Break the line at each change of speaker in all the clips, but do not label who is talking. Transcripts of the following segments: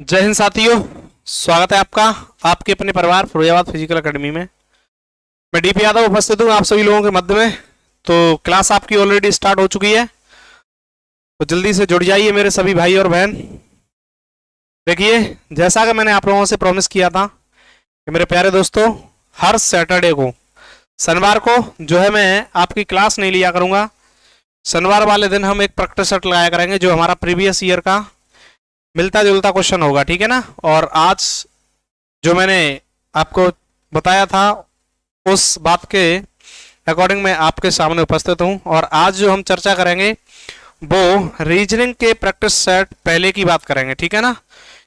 जय हिंद साथियों। स्वागत है आपका आपके अपने परिवार फिरोजाबाद फिजिकल एकेडमी में। मैं डीपी यादव उपस्थित हूँ आप सभी लोगों के मध्य में। तो क्लास आपकी ऑलरेडी स्टार्ट हो चुकी है, तो जल्दी से जुड़ जाइए मेरे सभी भाई और बहन। देखिए, जैसा कि मैंने आप लोगों से प्रॉमिस किया था कि मेरे प्यारे दोस्तों, हर सैटरडे को शनिवार को जो है मैं आपकी क्लास नहीं लिया करूँगा। शनिवार वाले दिन हम एक प्रैक्टिस सेट लगाया करेंगे जो हमारा प्रीवियस ईयर का मिलता जुलता क्वेश्चन होगा, ठीक है ना। और आज जो मैंने आपको बताया था उस बात के अकॉर्डिंग मैं आपके सामने उपस्थित हूं। और आज जो हम चर्चा करेंगे वो रीजनिंग के प्रैक्टिस सेट पहले की बात करेंगे, ठीक है ना।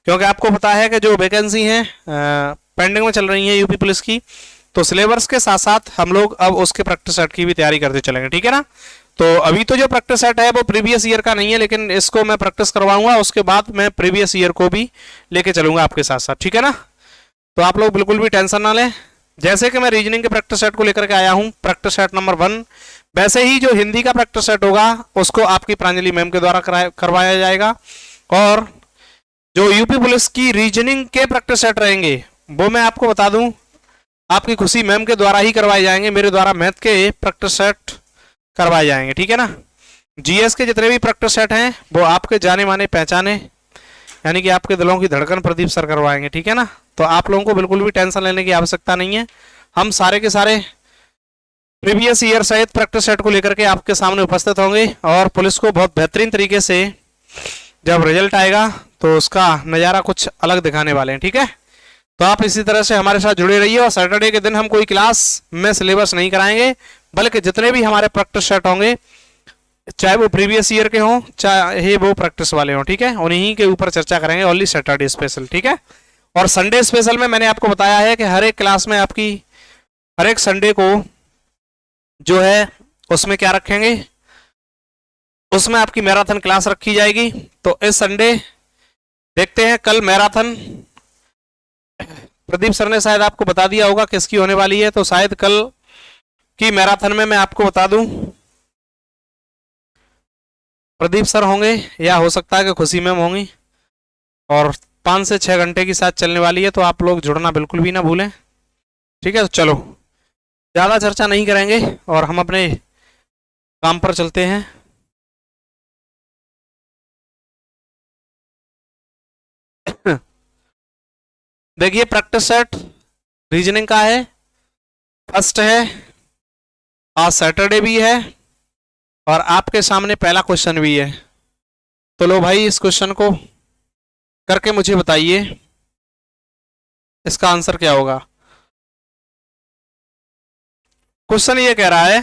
क्योंकि आपको पता है कि जो वैकेंसी है पेंडिंग में चल रही है यूपी पुलिस की, तो सिलेबस के साथ साथ हम लोग अब उसके प्रैक्टिस सेट की भी तैयारी करते चलेंगे, ठीक है ना। तो अभी तो जो प्रैक्टिस सेट है वो प्रीवियस ईयर का नहीं है, लेकिन इसको मैं प्रैक्टिस करवाऊंगा, उसके बाद मैं प्रीवियस ईयर को भी लेके चलूंगा आपके साथ साथ, ठीक है ना। तो आप लोग बिल्कुल भी टेंशन ना लें। जैसे कि मैं रीजनिंग के प्रैक्टिस सेट को लेकर के आया हूं, प्रैक्टिस सेट नंबर 1, वैसे ही जो हिंदी का प्रैक्टिस सेट होगा उसको आपकी प्रांजलि मैम के द्वारा करवाया जाएगा। और जो यूपी पुलिस की रीजनिंग के प्रैक्टिस सेट रहेंगे वो मैं आपको बता दूं, आपकी खुशी मैम के द्वारा ही करवाए जाएंगे। मेरे द्वारा मैथ के प्रैक्टिस सेट करवाए जाएंगे, ठीक है ना। जीएस के जितने भी प्रैक्टिस सेट हैं वो आपके जाने माने पहचाने, यानी कि आपके दिलों की धड़कन प्रदीप सर करवाएंगे, ठीक है ना। तो आप लोगों को बिल्कुल भी टेंशन लेने की आवश्यकता नहीं है। हम सारे के सारे प्रीवियस ईयर सहित प्रैक्टिस सेट को लेकर के आपके सामने उपस्थित होंगे और पुलिस को बहुत बेहतरीन तरीके से जब रिजल्ट आएगा तो उसका नज़ारा कुछ अलग दिखाने वाले हैं, ठीक है। तो आप इसी तरह से हमारे साथ जुड़े रहिए। और सैटरडे के दिन हम कोई क्लास में सिलेबस नहीं कराएंगे, बल्कि जितने भी हमारे प्रैक्टिस सेट होंगे, चाहे वो प्रीवियस ईयर के हों चाहे वो प्रैक्टिस वाले हों, ठीक है, उन्हीं के ऊपर चर्चा करेंगे। ओनली सैटरडे स्पेशल, ठीक है। और संडे स्पेशल में मैंने आपको बताया है कि हर एक क्लास में आपकी हर एक संडे को जो है उसमें क्या रखेंगे, उसमें आपकी मैराथन क्लास रखी जाएगी। तो इस संडे देखते हैं, कल मैराथन प्रदीप सर ने शायद आपको बता दिया होगा किसकी होने वाली है, तो शायद कल की मैराथन में मैं आपको बता दूं प्रदीप सर होंगे, या हो सकता है कि खुशी मैम होंगी। और 5 से 6 घंटे की साथ चलने वाली है, तो आप लोग जुड़ना बिल्कुल भी ना भूलें, ठीक है। तो चलो, ज़्यादा चर्चा नहीं करेंगे और हम अपने काम पर चलते हैं। देखिए, प्रैक्टिस सेट रीजनिंग का है, फर्स्ट है, आज सैटरडे भी है और आपके सामने पहला क्वेश्चन भी है। तो लो भाई, इस क्वेश्चन को करके मुझे बताइए इसका आंसर क्या होगा। क्वेश्चन ये कह रहा है,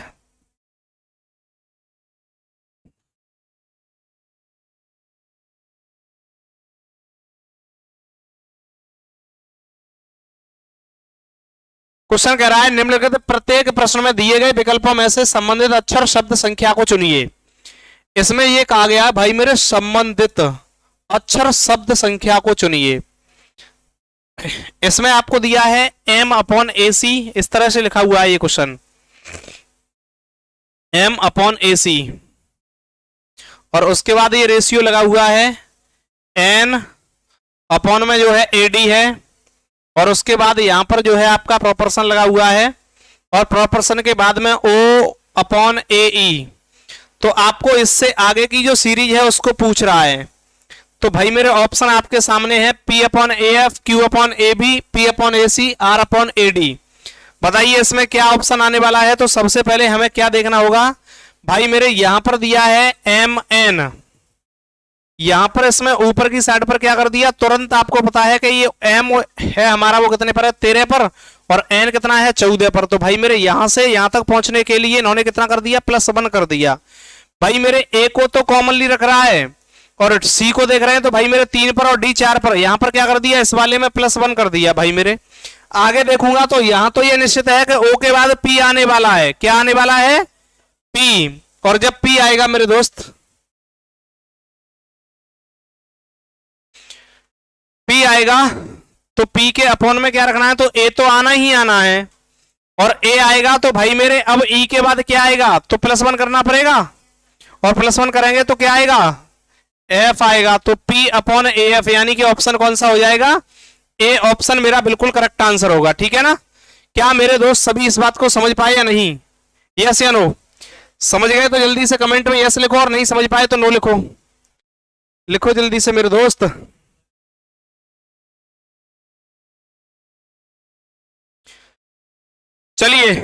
क्वेश्चन कह रहा है निम्नलिखित प्रत्येक प्रश्न में दिए गए विकल्पों में से संबंधित अक्षर शब्द संख्या को चुनिए। इसमें यह कहा गया भाई मेरे संबंधित अक्षर शब्द संख्या को चुनिए। इसमें आपको दिया है m/ac, इस तरह से लिखा हुआ है ये क्वेश्चन, m/ac, और उसके बाद ये रेशियो लगा हुआ है n अपॉन में जो है ad है, और उसके बाद यहां पर जो है आपका प्रोपोर्शन लगा हुआ है, और प्रोपोर्शन के बाद में O/AE। तो आपको इससे आगे की जो सीरीज है उसको पूछ रहा है। तो भाई मेरे ऑप्शन आपके सामने है P/AF, Q/AB, P/AC, R/AD। बताइए इसमें क्या ऑप्शन आने वाला है। तो सबसे पहले हमें क्या देखना होगा, भाई मेरे यहां पर दिया है MN, यहां पर इसमें ऊपर की साइड पर क्या कर दिया, तुरंत आपको पता है कि ये M है हमारा, वो कितने पर है 13 पर, और N कितना है 14 पर। तो भाई मेरे यहां से यहां तक पहुंचने के लिए इन्होंने कितना कर दिया, +1 कर दिया। भाई मेरे A को तो कॉमनली रख रहा है और C को देख रहे हैं, तो भाई मेरे 3 पर और D 4 पर, यहां पर क्या कर दिया, इस वाले में +1 कर दिया। भाई मेरे आगे देखूंगा तो यहां तो ये निश्चित है कि O के बाद P आने वाला है। क्या आने वाला है, P। और जब P आएगा मेरे दोस्त, P आएगा तो P के अपॉन में क्या रखना है, तो A तो आना ही आना है, और A आएगा तो भाई मेरे अब E के बाद क्या आएगा, तो +1 करना पड़ेगा, और +1 करेंगे तो क्या आएगा, एफ आएगा, तो पी अपॉन ए एफ, यानी कि ऑप्शन कौन सा हो जाएगा, ए ऑप्शन मेरा बिल्कुल करेक्ट आंसर होगा। ठीक है ना। क्या मेरे दोस्त सभी इस बात को समझ पाए या नहीं, यस या नो? समझ गए तो जल्दी से कमेंट में यस लिखो, और नहीं समझ पाए तो नो लिखो। लिखो जल्दी से मेरे दोस्त। चलिए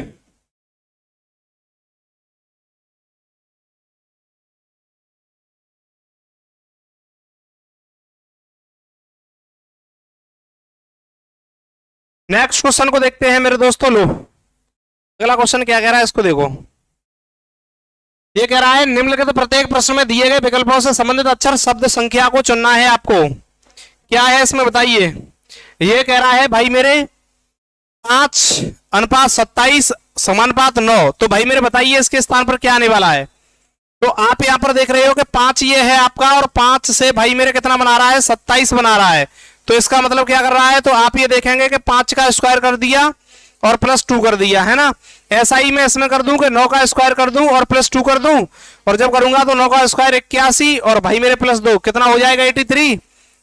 नेक्स्ट क्वेश्चन को देखते हैं मेरे दोस्तों। लो अगला क्वेश्चन क्या कह रहा है, इसको देखो। ये कह रहा है निम्नलिखित प्रत्येक प्रश्न में दिए गए विकल्पों से संबंधित अक्षर शब्द संख्या को चुनना है आपको। क्या है इसमें बताइए। ये कह रहा है भाई मेरे 5:27 समानुपात 9, तो भाई मेरे बताइए इसके स्थान पर क्या आने वाला है। तो आप यहां पर देख रहे हो कि 5 ये है आपका, और 5 से भाई मेरे कितना बना रहा है, 27 बना रहा है। तो इसका मतलब क्या कर रहा है, तो आप ये देखेंगे कि 5 का स्क्वायर कर दिया और +2 कर दिया, है ना। ऐसा ही मैं इसमें कर दूं कि 9 का स्क्वायर कर दूं और +2 कर दूं, और जब करूंगा तो 9 का स्क्वायर 81 और भाई मेरे +2 कितना हो जाएगा, 83,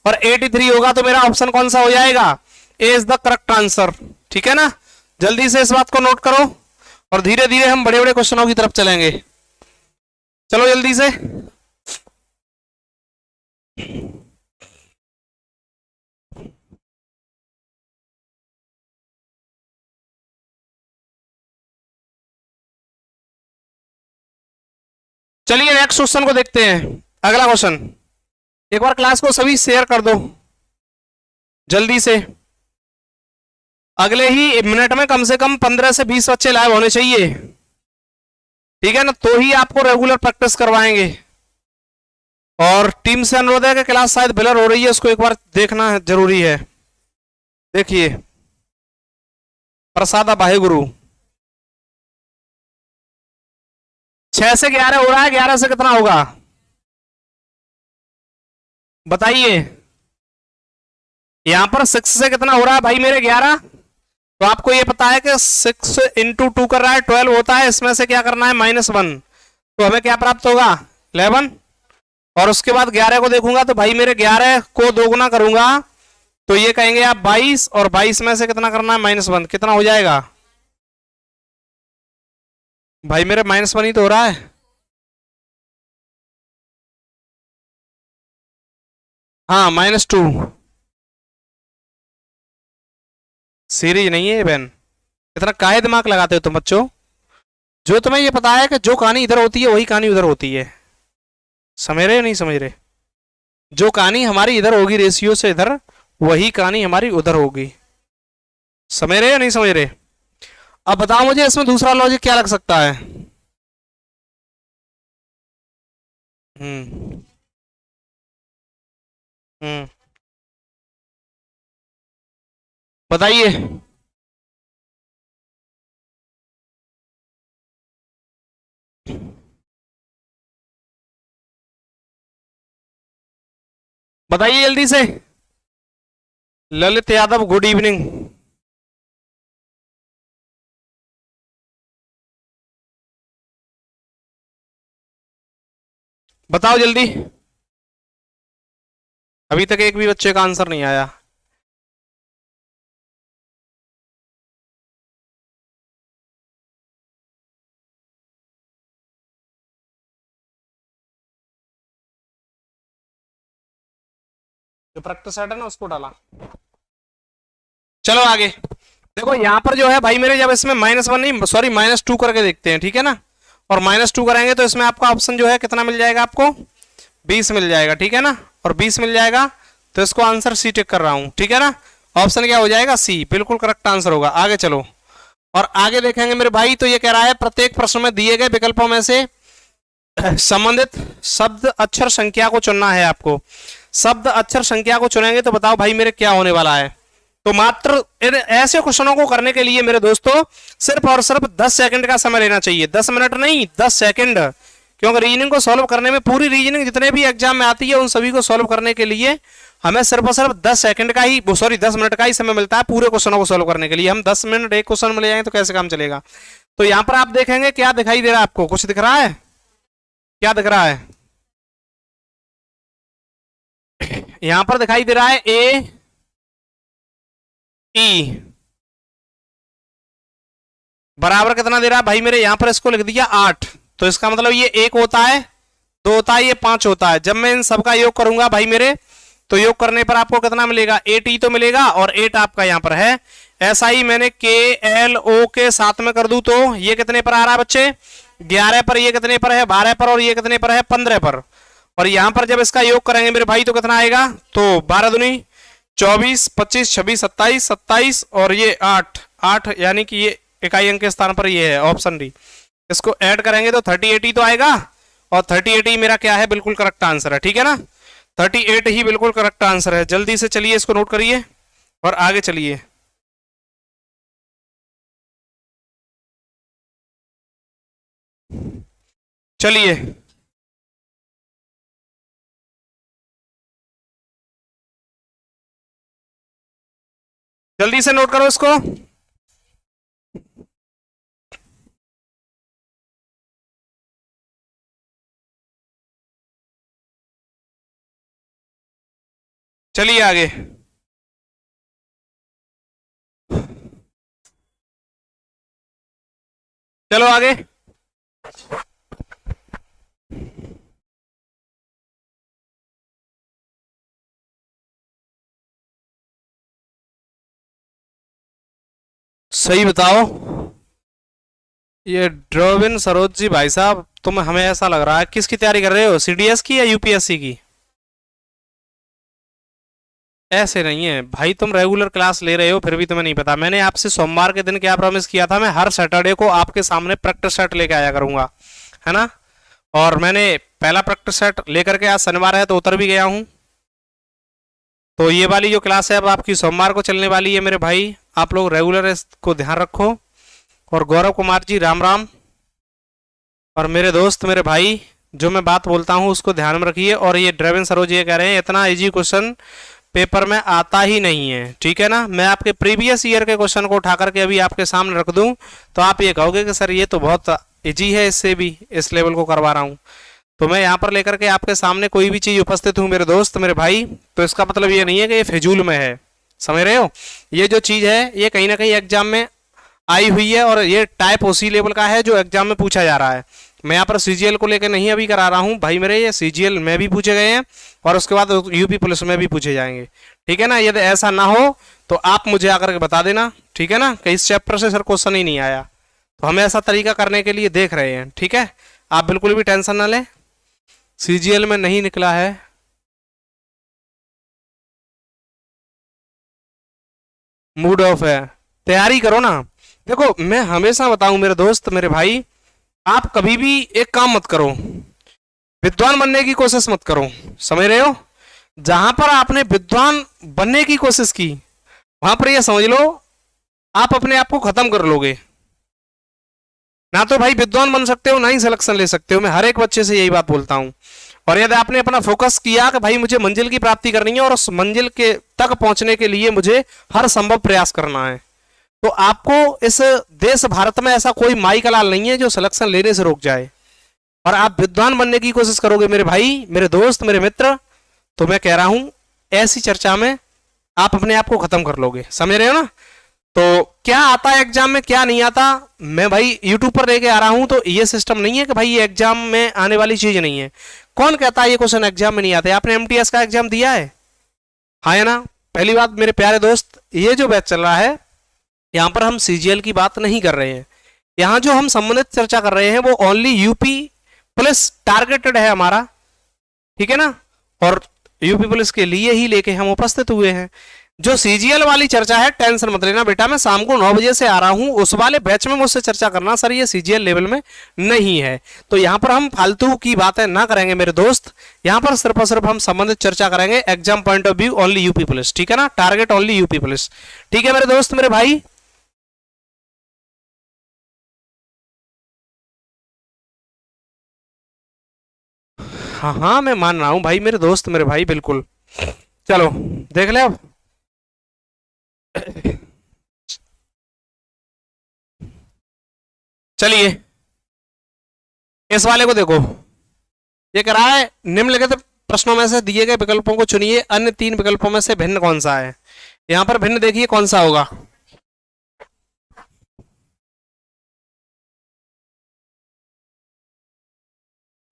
और 83 होगा तो मेरा ऑप्शन कौन सा हो जाएगा, ए इज द करेक्ट आंसर। ठीक है ना। जल्दी से इस बात को नोट करो, और धीरे धीरे हम बड़े बड़े क्वेश्चनों की तरफ चलेंगे। चलो जल्दी से। चलिए नेक्स्ट क्वेश्चन को देखते हैं। अगला क्वेश्चन एक बार क्लास को सभी शेयर कर दो जल्दी से। अगले ही मिनट में कम से कम 15 से 20 बच्चे लाइव होने चाहिए, ठीक है ना, तो ही आपको रेगुलर प्रैक्टिस करवाएंगे। और टीम से अनुरोध है कि क्लास शायद ब्लर हो रही है, उसको एक बार देखना जरूरी है। देखिए प्रसादा भाई गुरु 6 से 11 हो रहा है, 11 से कितना होगा बताइए। यहां पर 6 से कितना हो रहा है भाई मेरे 11, तो आपको ये पता है कि 6 इंटू 2 कर रहा है 12 होता है, इसमें से क्या करना है -1, तो हमें क्या प्राप्त होगा 11। और उसके बाद 11 को देखूंगा तो भाई मेरे 11 को 2 गुना करूंगा तो ये कहेंगे आप 22, और 22 में से कितना करना है -1, कितना हो जाएगा भाई मेरे -1 ही तो हो रहा है। हाँ -2, सीरीज नहीं है ये बहन। इतना काहे दिमाग लगाते हो तुम बच्चों, जो तुम्हें ये पता है कि जो कहानी इधर होती है वही कहानी उधर होती है, समझ रहे हो नहीं समझ रहे। जो कहानी हमारी इधर होगी रेशियो से इधर, वही कहानी हमारी उधर होगी, समझ रहे हो नहीं समझ रहे। अब बताओ मुझे इसमें दूसरा लॉजिक क्या लग सकता है। हम्म हम्म बताइए। बताइए जल्दी से। Lalit Yadav good evening. बताओ जल्दी, अभी तक एक भी बच्चे का आंसर नहीं आया। जो प्रैक्टिस सेट है ना उसको डाला। चलो आगे देखो, यहां पर जो है भाई मेरे, जब इसमें -1 नहीं सॉरी -2 करके देखते हैं, ठीक है ना। और -2 करेंगे तो इसमें आपका ऑप्शन जो है कितना मिल जाएगा आपको, 20 मिल जाएगा, ठीक है ना। और 20 मिल जाएगा तो इसको आंसर सी टिक कर रहा हूं, ठीक है ना। ऑप्शन क्या हो जाएगा, सी, बिल्कुल करेक्ट आंसर होगा। आगे चलो और आगे देखेंगे मेरे भाई। तो ये कह रहा है प्रत्येक प्रश्न में दिए गए विकल्पों में से संबंधित शब्द अक्षर संख्या को चुनना है आपको। शब्द अक्षर संख्या को चुनेंगे तो बताओ भाई मेरे क्या होने वाला है। तो मात्र ऐसे क्वेश्चनों को करने के लिए मेरे दोस्तों सिर्फ और सिर्फ 10 सेकंड का समय लेना चाहिए, 10 मिनट नहीं 10 सेकंड। क्योंकि रीजनिंग को सॉल्व करने में, पूरी रीजनिंग जितने भी एग्जाम में आती है उन सभी को सॉल्व करने के लिए हमें सिर्फ और सिर्फ 10 सेकंड का ही, सॉरी 10 मिनट का ही समय मिलता है पूरे क्वेश्चनों को सॉल्व करने के लिए। हम 10 मिनट एक क्वेश्चन में ले जाएंगे तो कैसे काम चलेगा। तो यहां पर आप देखेंगे क्या दिखाई दे रहा है आपको, कुछ दिख रहा है, क्या दिख रहा है यहां पर दिखाई दे रहा है ए ई बराबर कितना दे रहा है भाई मेरे, यहां पर इसको लिख दिया 8। तो इसका मतलब ये 1 होता है, 2 होता है, ये 5 होता है। जब मैं इन सबका योग करूंगा भाई मेरे, तो योग करने पर आपको कितना मिलेगा, 8 तो मिलेगा, और 8 आपका यहां पर है। ऐसा ही मैंने के एल ओ के साथ में कर दूं तो ये कितने पर आ रहा है बच्चे, 11 पर, ये कितने पर है 12 पर, और ये कितने पर है 15 पर। और यहां पर जब इसका योग करेंगे मेरे भाई तो कितना आएगा, तो 12 दूनी 24, 25, 26, 27, 27 और ये 8, 8 यानी कि ये इकाई अंक के स्थान पर ये है ऑप्शन डी। इसको ऐड करेंगे तो 38 ही तो आएगा, और 38 ही मेरा क्या है, बिल्कुल करेक्ट आंसर है। ठीक है ना, 38 ही बिल्कुल करेक्ट आंसर है। जल्दी से चलिए इसको नोट करिए और आगे चलिए। चलिए जल्दी से नोट करो इसको। चलिए आगे। चलो आगे। सही बताओ। ये ड्रोविन सरोज जी भाई साहब, तुम हमें ऐसा लग रहा है किसकी तैयारी कर रहे हो, सीडीएस की या यूपीएससी की? ऐसे नहीं है भाई, तुम रेगुलर क्लास ले रहे हो फिर भी तुम्हें नहीं पता। मैंने आपसे सोमवार के दिन क्या प्रॉमिस किया था, मैं हर सैटरडे को आपके सामने प्रैक्टिस सेट लेके आया करूंगा, है ना। और मैंने पहला प्रैक्टिस सेट लेकर के आज शनिवार है तो उतर भी गया हूं। तो ये वाली जो क्लास है अब आपकी सोमवार को चलने वाली है मेरे भाई, आप लोग रेगुलर इसको ध्यान रखो। और गौरव कुमार जी राम राम। और मेरे दोस्त मेरे भाई, जो मैं बात बोलता हूँ उसको ध्यान में रखिए। और ये ड्रेविन सरोज ये कह रहे हैं इतना इजी क्वेश्चन पेपर में आता ही नहीं है, ठीक है ना। मैं आपके प्रीवियस ईयर के क्वेश्चन को उठा करके अभी आपके सामने रख दूं तो आप ये कहोगे कि सर ये तो बहुत इजी है, इससे भी इस लेवल को करवा रहा हूँ। तो मैं यहाँ पर लेकर के आपके सामने कोई भी चीज उपस्थित हूँ मेरे दोस्त मेरे भाई, तो इसका मतलब ये नहीं है कि ये फिजूल में है, समझ रहे हो। ये जो चीज है ये कहीं ना कहीं एग्जाम में आई हुई है, और ये टाइप उसी लेवल का है जो एग्जाम में पूछा जा रहा है। मैं यहाँ पर सीजीएल को लेकर नहीं अभी करा रहा हूँ भाई मेरे, ये सीजीएल में भी पूछे गए हैं और उसके बाद यूपी पुलिस में भी पूछे जाएंगे, ठीक है ना। यदि ऐसा ना हो तो आप मुझे आकर के बता देना, ठीक है ना, कि इस चैप्टर से सर क्वेश्चन ही नहीं आया। तो हम ऐसा तरीका करने के लिए देख रहे हैं, ठीक है। आप बिल्कुल भी टेंशन ना लें, सीजीएल में नहीं निकला है। मूड ऑफ है, तैयारी करो ना। देखो मैं हमेशा बताऊं मेरे दोस्त मेरे भाई, आप कभी भी एक काम मत करो, विद्वान बनने की कोशिश मत करो, समझ रहे हो। जहां पर आपने विद्वान बनने की कोशिश की वहां पर यह समझ लो आप अपने आप को खत्म कर लोगे। ना तो भाई विद्वान बन सकते हो ना ही सिलेक्शन ले सकते हो, मैं हर एक बच्चे से यही बात बोलता हूं। और यदि आपने अपना फोकस किया कि भाई मुझे मंजिल की प्राप्ति करनी है और उस मंजिल के तक पहुंचने के लिए मुझे हर संभव प्रयास करना है, तो आपको इस देश भारत में ऐसा कोई माई का लाल नहीं है जो सिलेक्शन लेने से रोक जाए। और आप विद्वान बनने की कोशिश करोगे मेरे भाई मेरे दोस्त मेरे मित्र, तो मैं कह रहा हूं ऐसी चर्चा में आप अपने आप को खत्म कर लोगे, समझ रहे हो ना। तो क्या आता है एग्जाम में क्या नहीं आता, मैं भाई यूट्यूब पर लेके आ रहा हूं, तो ये सिस्टम नहीं है कि भाई ये एग्जाम में आने वाली चीज नहीं है। कौन कहता है ये क्वेश्चन एग्जाम में नहीं आते, आपने एमटीएस का एग्जाम दिया है, हाँ है ना। पहली बात मेरे प्यारे दोस्त, ये जो बैच चल रहा है यहाँ पर हम सीजीएल की बात नहीं कर रहे हैं, यहाँ जो हम संबंधित चर्चा कर रहे हैं वो ओनली यूपी पुलिस टारगेटेड है हमारा, ठीक है ना। और यूपी पुलिस के लिए ही लेके हम उपस्थित हुए हैं। जो सीजीएल वाली चर्चा है टेंशन मत लेना बेटा, मैं शाम को 9 बजे से आ रहा हूं, उस वाले बैच में मुझसे चर्चा करना, सर ये सीजीएल लेवल में नहीं है। तो यहां पर हम फालतू की बातें ना करेंगे मेरे दोस्त, यहां पर सिर्फ और सिर्फ हम संबंधित चर्चा करेंगे exam point of view only UP police, ठीक है ना, टारगेट ओनली यूपी पुलिस, ठीक है मेरे दोस्त मेरे भाई। हाँ हाँ मैं मान रहा हूं भाई मेरे दोस्त मेरे भाई, बिल्कुल। चलो देख ले अब। चलिए इस वाले को देखो, ये कह रहा है निम्नलिखित प्रश्नों में से दिए गए विकल्पों को चुनिए, अन्य 3 विकल्पों में से भिन्न कौन सा है। यहां पर भिन्न देखिए कौन सा होगा।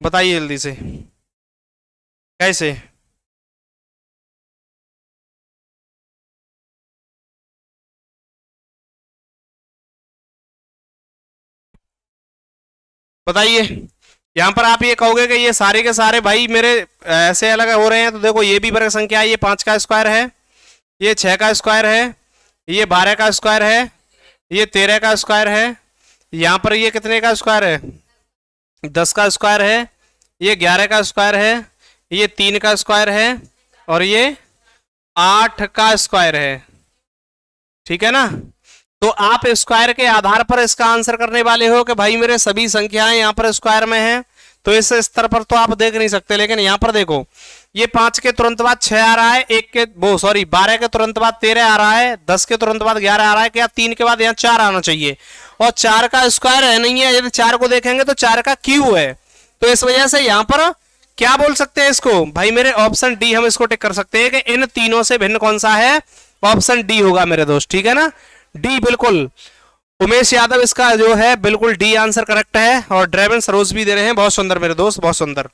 बताइए जल्दी से, कैसे। बताइए। यहां पर आप ये कहोगे कि ये सारे के सारे भाई मेरे ऐसे अलग हो रहे हैं, तो देखो ये भी वर्ग संख्या है, ये 5 का स्क्वायर है, ये 6 का स्क्वायर है, ये 12 का स्क्वायर है, ये 13 का स्क्वायर है, यहाँ पर ये कितने का स्क्वायर है, 10 का स्क्वायर है, ये 11 का स्क्वायर है, ये 3 का स्क्वायर है, और ये 8 का स्क्वायर है। ठीक है ना। तो आप स्क्वायर के आधार पर इसका आंसर करने वाले हो कि भाई मेरे सभी संख्याएं यहाँ पर स्क्वायर में हैं, तो इस स्तर पर तो आप देख नहीं सकते। लेकिन यहाँ पर देखो, ये 5 के तुरंत बाद 6 आ रहा है, 12 के तुरंत बाद 13 आ रहा है, 10 के तुरंत बाद 11 आ रहा है, क्या 3 के बाद यहाँ 4 आना चाहिए, और 4 का स्क्वायर है नहीं है। यदि 4 को देखेंगे तो 4 का क्यूब है, तो इस वजह से यहाँ पर क्या बोल सकते हैं इसको, भाई मेरे ऑप्शन डी हम इसको टिक कर सकते हैं कि इन तीनों से भिन्न कौन सा है, ऑप्शन डी होगा मेरे दोस्त। ठीक है ना, डी बिल्कुल। उमेश यादव इसका जो है बिल्कुल डी आंसर करेक्ट है, और ड्रेवन सरोज भी दे रहे हैं, बहुत सुंदर मेरे दोस्त, बहुत सुंदर।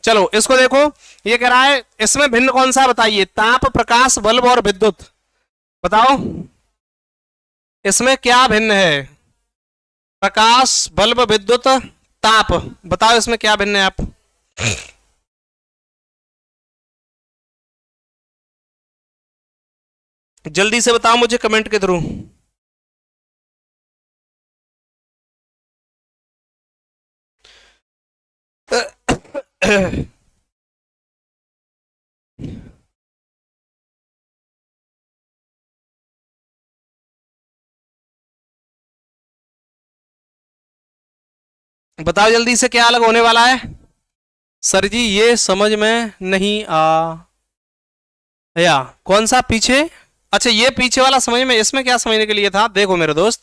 चलो इसको देखो, ये कह रहा है इसमें भिन्न कौन सा बताइए, ताप, प्रकाश, बल्ब और विद्युत। बताओ इसमें क्या भिन्न है, प्रकाश, बल्ब, विद्युत, ताप। बताओ इसमें क्या भिन्न है आप। जल्दी से बताओ मुझे कमेंट के थ्रू। बताओ जल्दी से क्या अलग होने वाला है। सर जी ये समझ में नहीं आ या कौन सा पीछे, अच्छा ये पीछे वाला समझ में, इसमें क्या समझने के लिए था। देखो मेरे दोस्त,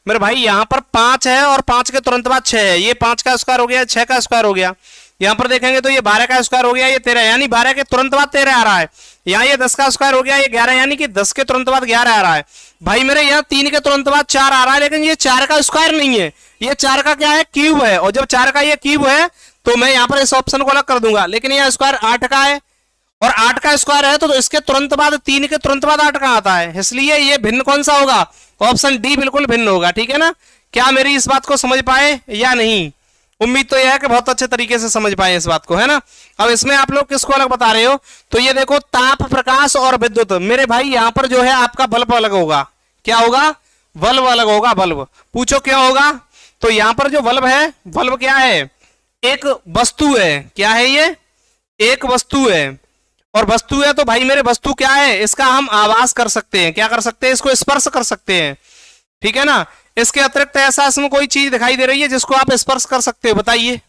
मेरे भाई यहाँ पर 5 है और 5 के तुरंत बाद 6 है, ये 5 का स्क्वायर हो गया, 6 का स्क्वायर हो गया। यहाँ पर देखेंगे तो ये 12 का स्क्वायर हो गया, ये 13, यानी 12 के तुरंत बाद 13 आ रहा है। यहाँ ये 10 का स्क्वायर हो गया, ये 11, यानी कि 10 के तुरंत बाद 11 आ रहा है। भाई मेरे यहाँ 3 के तुरंत बाद 4 आ रहा है, लेकिन ये 4 का स्क्वायर नहीं है, ये 4 का क्या है, क्यूब है। और जब 4 का ये क्यूब है तो मैं यहाँ पर इस ऑप्शन को अलग कर दूंगा। लेकिन यह स्क्वायर 8 का है, और 8 का स्क्वायर है, तो इसके तुरंत बाद 3 के तुरंत बाद 8 का आता है, इसलिए ये भिन्न कौन सा होगा, ऑप्शन डी बिल्कुल भिन्न होगा। ठीक है ना, क्या मेरी इस बात को समझ पाए या नहीं। उम्मीद तो यह है कि बहुत अच्छे तरीके से समझ पाए इस बात को, है ना। अब इसमें आप लोग किसको अलग बता रहे हो, तो ये देखो ताप, प्रकाश और विद्युत। मेरे भाई यहाँ पर जो है आपका बल्ब अलग होगा, क्या होगा, बल्ब अलग होगा, बल्ब। पूछो क्या होगा, तो यहाँ पर जो बल्ब है, बल्ब क्या है, एक वस्तु है। क्या है ये, एक वस्तु है, और वस्तु है तो भाई मेरे वस्तु क्या है, इसका हम आवाज कर सकते हैं, क्या कर सकते हैं, इसको स्पर्श कर सकते हैं। ठीक है ना, इसके अतिरिक्त ऐसा इसमें कोई चीज दिखाई दे रही है जिसको आप स्पर्श कर सकते हो, बताइए।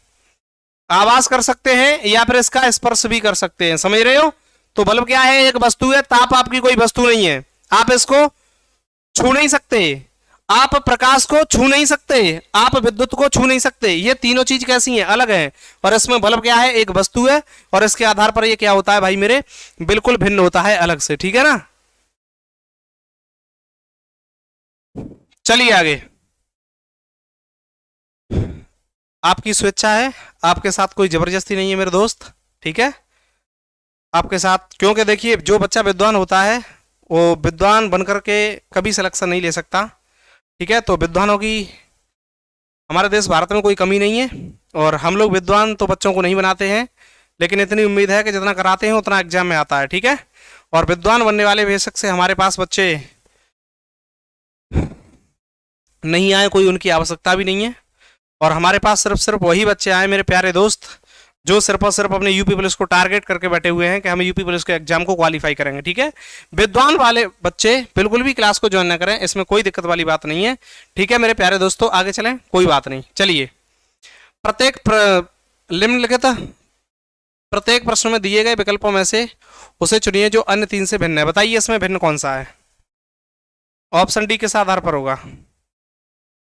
आवाज कर सकते हैं या फिर इसका स्पर्श भी कर सकते हैं, समझ रहे हो। तो बल्ब क्या है, एक वस्तु है, ताप आपकी कोई वस्तु नहीं है, आप इसको छू नहीं सकते, आप प्रकाश को छू नहीं सकते, आप विद्युत को छू नहीं सकते। ये तीनों चीज कैसी हैं, अलग हैं। और इसमें बल्ब क्या है, एक वस्तु है, और इसके आधार पर ये क्या होता है भाई मेरे, बिल्कुल भिन्न होता है, अलग से। ठीक है ना, चलिए आगे। आपकी स्वेच्छा है, आपके साथ कोई जबरदस्ती नहीं है मेरे दोस्त। ठीक है, आपके साथ, क्योंकि देखिए जो बच्चा विद्वान होता है वो विद्वान बनकर के कभी सिलेक्शन नहीं ले सकता। ठीक है, तो विद्वानों की हमारे देश भारत में कोई कमी नहीं है, और हम लोग विद्वान तो बच्चों को नहीं बनाते हैं, लेकिन इतनी उम्मीद है कि जितना कराते हैं उतना एग्जाम में आता है। ठीक है, और विद्वान बनने वाले बेशक से हमारे पास बच्चे नहीं आए, कोई उनकी आवश्यकता भी नहीं है, और हमारे पास सिर्फ सिर्फ वही बच्चे आए मेरे प्यारे दोस्त जो सिर्फ और सिर्फ अपने यूपी पुलिस को टारगेट करके बैठे हुए हैं कि हम यूपी पुलिस के एग्जाम को क्वालिफाई करेंगे। ठीक है, विद्वान वाले बच्चे बिल्कुल भी क्लास को ज्वाइन ना करें, इसमें कोई दिक्कत वाली बात नहीं है। ठीक है मेरे प्यारे दोस्तों, आगे चलें, कोई बात नहीं। चलिए, प्रत्येक निम्नलिखित प्रत्येक प्रश्न में दिए गए विकल्पों में से उसे चुनिए जो अन्य 3 से भिन्न है। बताइए इसमें भिन्न कौन सा है, ऑप्शन डी किस आधार पर होगा।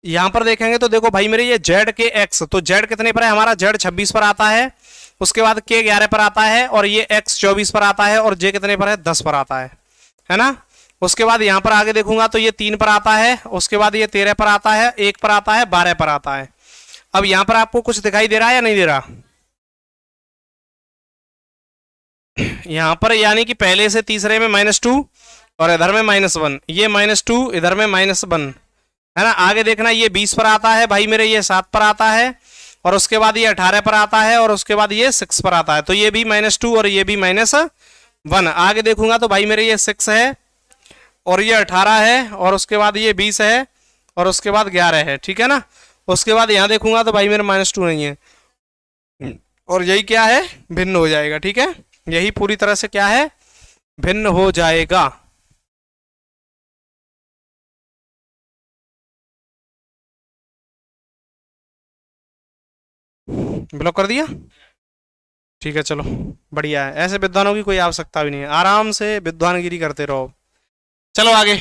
यहां पर देखेंगे तो देखो भाई मेरे ये जेड के एक्स, तो जेड कितने पर है हमारा, जेड 26 पर आता है, उसके बाद के 11 पर आता है, और ये एक्स 24 पर आता है, और जे कितने पर है 10 पर आता है ना। उसके बाद यहां पर आगे देखूंगा तो ये 3 पर आता है, उसके बाद ये 13 पर आता है, 1 पर आता है, 12 पर आता है। अब यहां पर आपको कुछ दिखाई दे रहा है या नहीं दे रहा, यहां पर यानी कि पहले से तीसरे में -2 और इधर में -1, ये -2 इधर में -1 है ना। आगे देखना ये 20 पर आता है भाई मेरे, ये 7 पर आता है, और उसके बाद ये 18 पर आता है, और उसके बाद ये 6 पर आता है, तो ये भी -2 और ये भी -1। आगे देखूंगा तो भाई मेरे ये 6 है, और ये 18 है, और उसके बाद ये 20 है, और उसके बाद 11 है, ठीक है ना। उसके बाद यहां देखूंगा तो भाई मेरे -2 नहीं है, और यही क्या है, भिन्न हो जाएगा, ठीक है। यही पूरी तरह से क्या है, भिन्न हो जाएगा। ब्लॉक कर दिया, ठीक है, चलो बढ़िया है। ऐसे विद्वानों की कोई आवश्यकता भी नहीं है, आराम से विद्वानगिरी करते रहो। चलो आगे,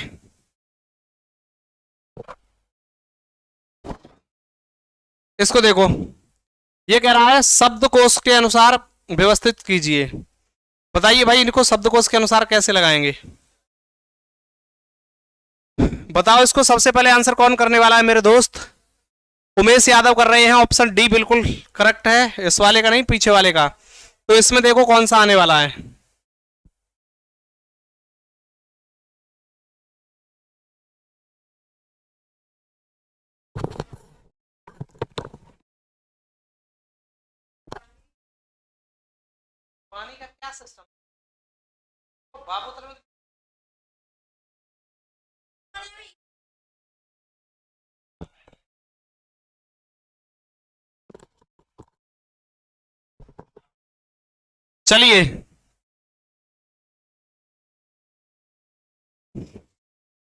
इसको देखो, ये कह रहा है शब्दकोश के अनुसार व्यवस्थित कीजिए। बताइए भाई इनको शब्दकोश के अनुसार कैसे लगाएंगे, बताओ इसको। सबसे पहले आंसर कौन करने वाला है मेरे दोस्त, उमेश यादव कर रहे हैं, ऑप्शन डी बिल्कुल करेक्ट है, इस वाले का नहीं पीछे वाले का। तो इसमें देखो कौन सा आने वाला है, पानी का क्या सिस्टम बाबू, चलिए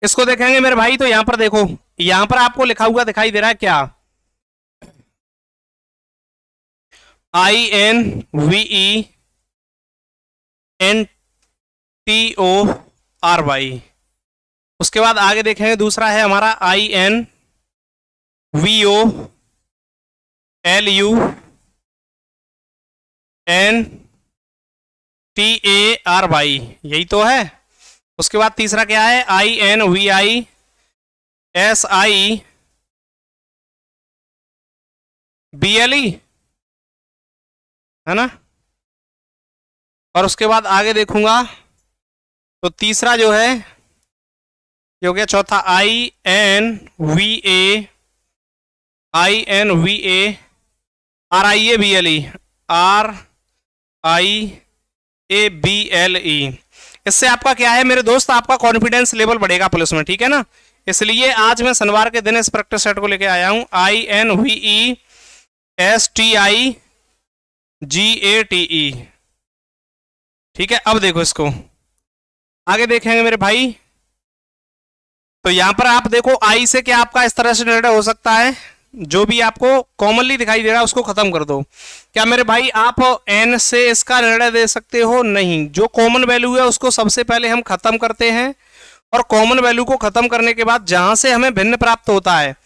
इसको देखेंगे मेरे भाई। तो यहां पर देखो, यहां पर आपको लिखा हुआ दिखाई दे रहा है क्या, INVENTORY। उसके बाद आगे देखेंगे दूसरा है हमारा INVOLUNTARY, यही तो है। उसके बाद तीसरा क्या है, INVISIBLE, है ना। और उसके बाद आगे देखूंगा तो तीसरा जो है ये हो गया, चौथा RINVABLE। इससे आपका क्या है मेरे दोस्त, आपका कॉन्फिडेंस लेवल बढ़ेगा पुलिस में, ठीक है ना। इसलिए आज मैं शनिवार के दिन इस प्रैक्टिस सेट को लेके आया हूं, INVESTIGATE, ठीक है। अब देखो इसको आगे देखेंगे मेरे भाई। तो यहां पर आप देखो आई से क्या आपका इस तरह से निर्णय हो सकता है, जो भी आपको कॉमनली दिखाई दे रहा है उसको खत्म कर दो। क्या मेरे भाई आप एन से इसका निर्णय दे सकते हो, नहीं। जो कॉमन वैल्यू है उसको सबसे पहले हम खत्म करते हैं, और कॉमन वैल्यू को खत्म करने के बाद जहां से हमें भिन्न प्राप्त होता है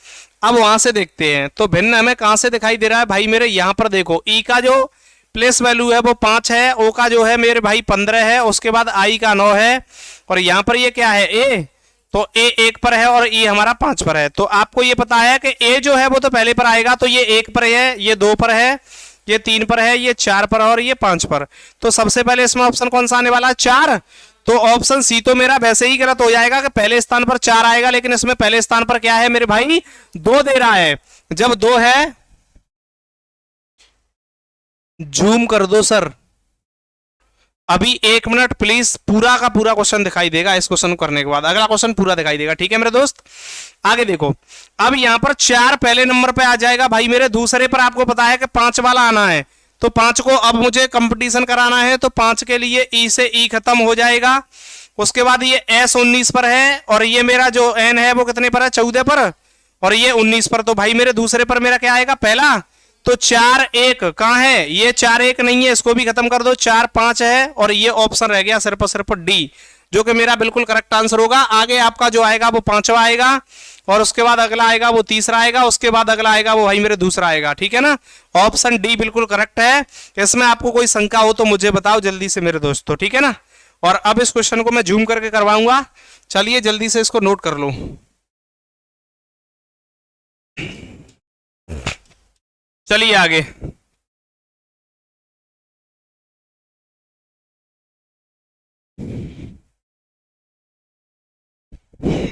अब वहां से देखते हैं। तो भिन्न हमें कहां से दिखाई दे रहा है भाई मेरे, यहां पर देखो ई का जो प्लेस वैल्यू है वो 5 है, ओ का जो है मेरे भाई 15 है, उसके बाद आई का 9 है, और यहां पर ये क्या है ए, तो ए 1 पर है और ई हमारा 5 पर है। तो आपको ये पता है कि ए जो है वो तो पहले पर आएगा, तो ये 1 पर है, ये 2 पर है, ये 3 पर है, ये 4 पर है, और ये 5 पर। तो सबसे पहले इसमें ऑप्शन कौन सा आने वाला है, 4। तो ऑप्शन सी तो मेरा वैसे ही गलत हो जाएगा कि पहले स्थान पर 4 आएगा, लेकिन इसमें पहले स्थान पर क्या है मेरे भाई, 2 दे रहा है। जब 2 है, जूम कर दो सर, अभी 1 मिनट प्लीज, पूरा का पूरा क्वेश्चन दिखाई देगा इस क्वेश्चन करने के बाद, अगला क्वेश्चन पूरा दिखाई देगा, ठीक है मेरे दोस्त। आगे देखो, अब यहां पर 4 पहले नंबर पे आ जाएगा भाई मेरे, दूसरे पर आपको पता है कि 5 वाला आना है, तो 5 को अब मुझे कंपटीशन कराना है, तो 5 के लिए ई से ई खत्म हो जाएगा। उसके बाद ये एस 19 पर है, और ये मेरा जो एन है वो कितने पर है, 14 पर, और ये 19 पर। तो भाई मेरे दूसरे पर मेरा क्या आएगा, पहला। तो 4 1 कहां है, ये 4 1 नहीं है, इसको भी खत्म कर दो, 4 5 है, और ये ऑप्शन रह गया सिर्फ और सिर्फ डी, जो कि मेरा बिल्कुल करेक्ट आंसर होगा। आगे आपका जो आएगा वो पांचवा आएगा, और उसके बाद अगला आएगा वो तीसरा आएगा, उसके बाद अगला आएगा वो भाई मेरे दूसरा आएगा। ठीक है ना, ऑप्शन डी बिल्कुल करेक्ट है। इसमें आपको कोई शंका हो तो मुझे बताओ जल्दी से मेरे दोस्तों, ठीक है ना। और अब इस क्वेश्चन को मैं जूम करके करवाऊंगा, चलिए जल्दी से इसको नोट कर लो। चलिए आगे।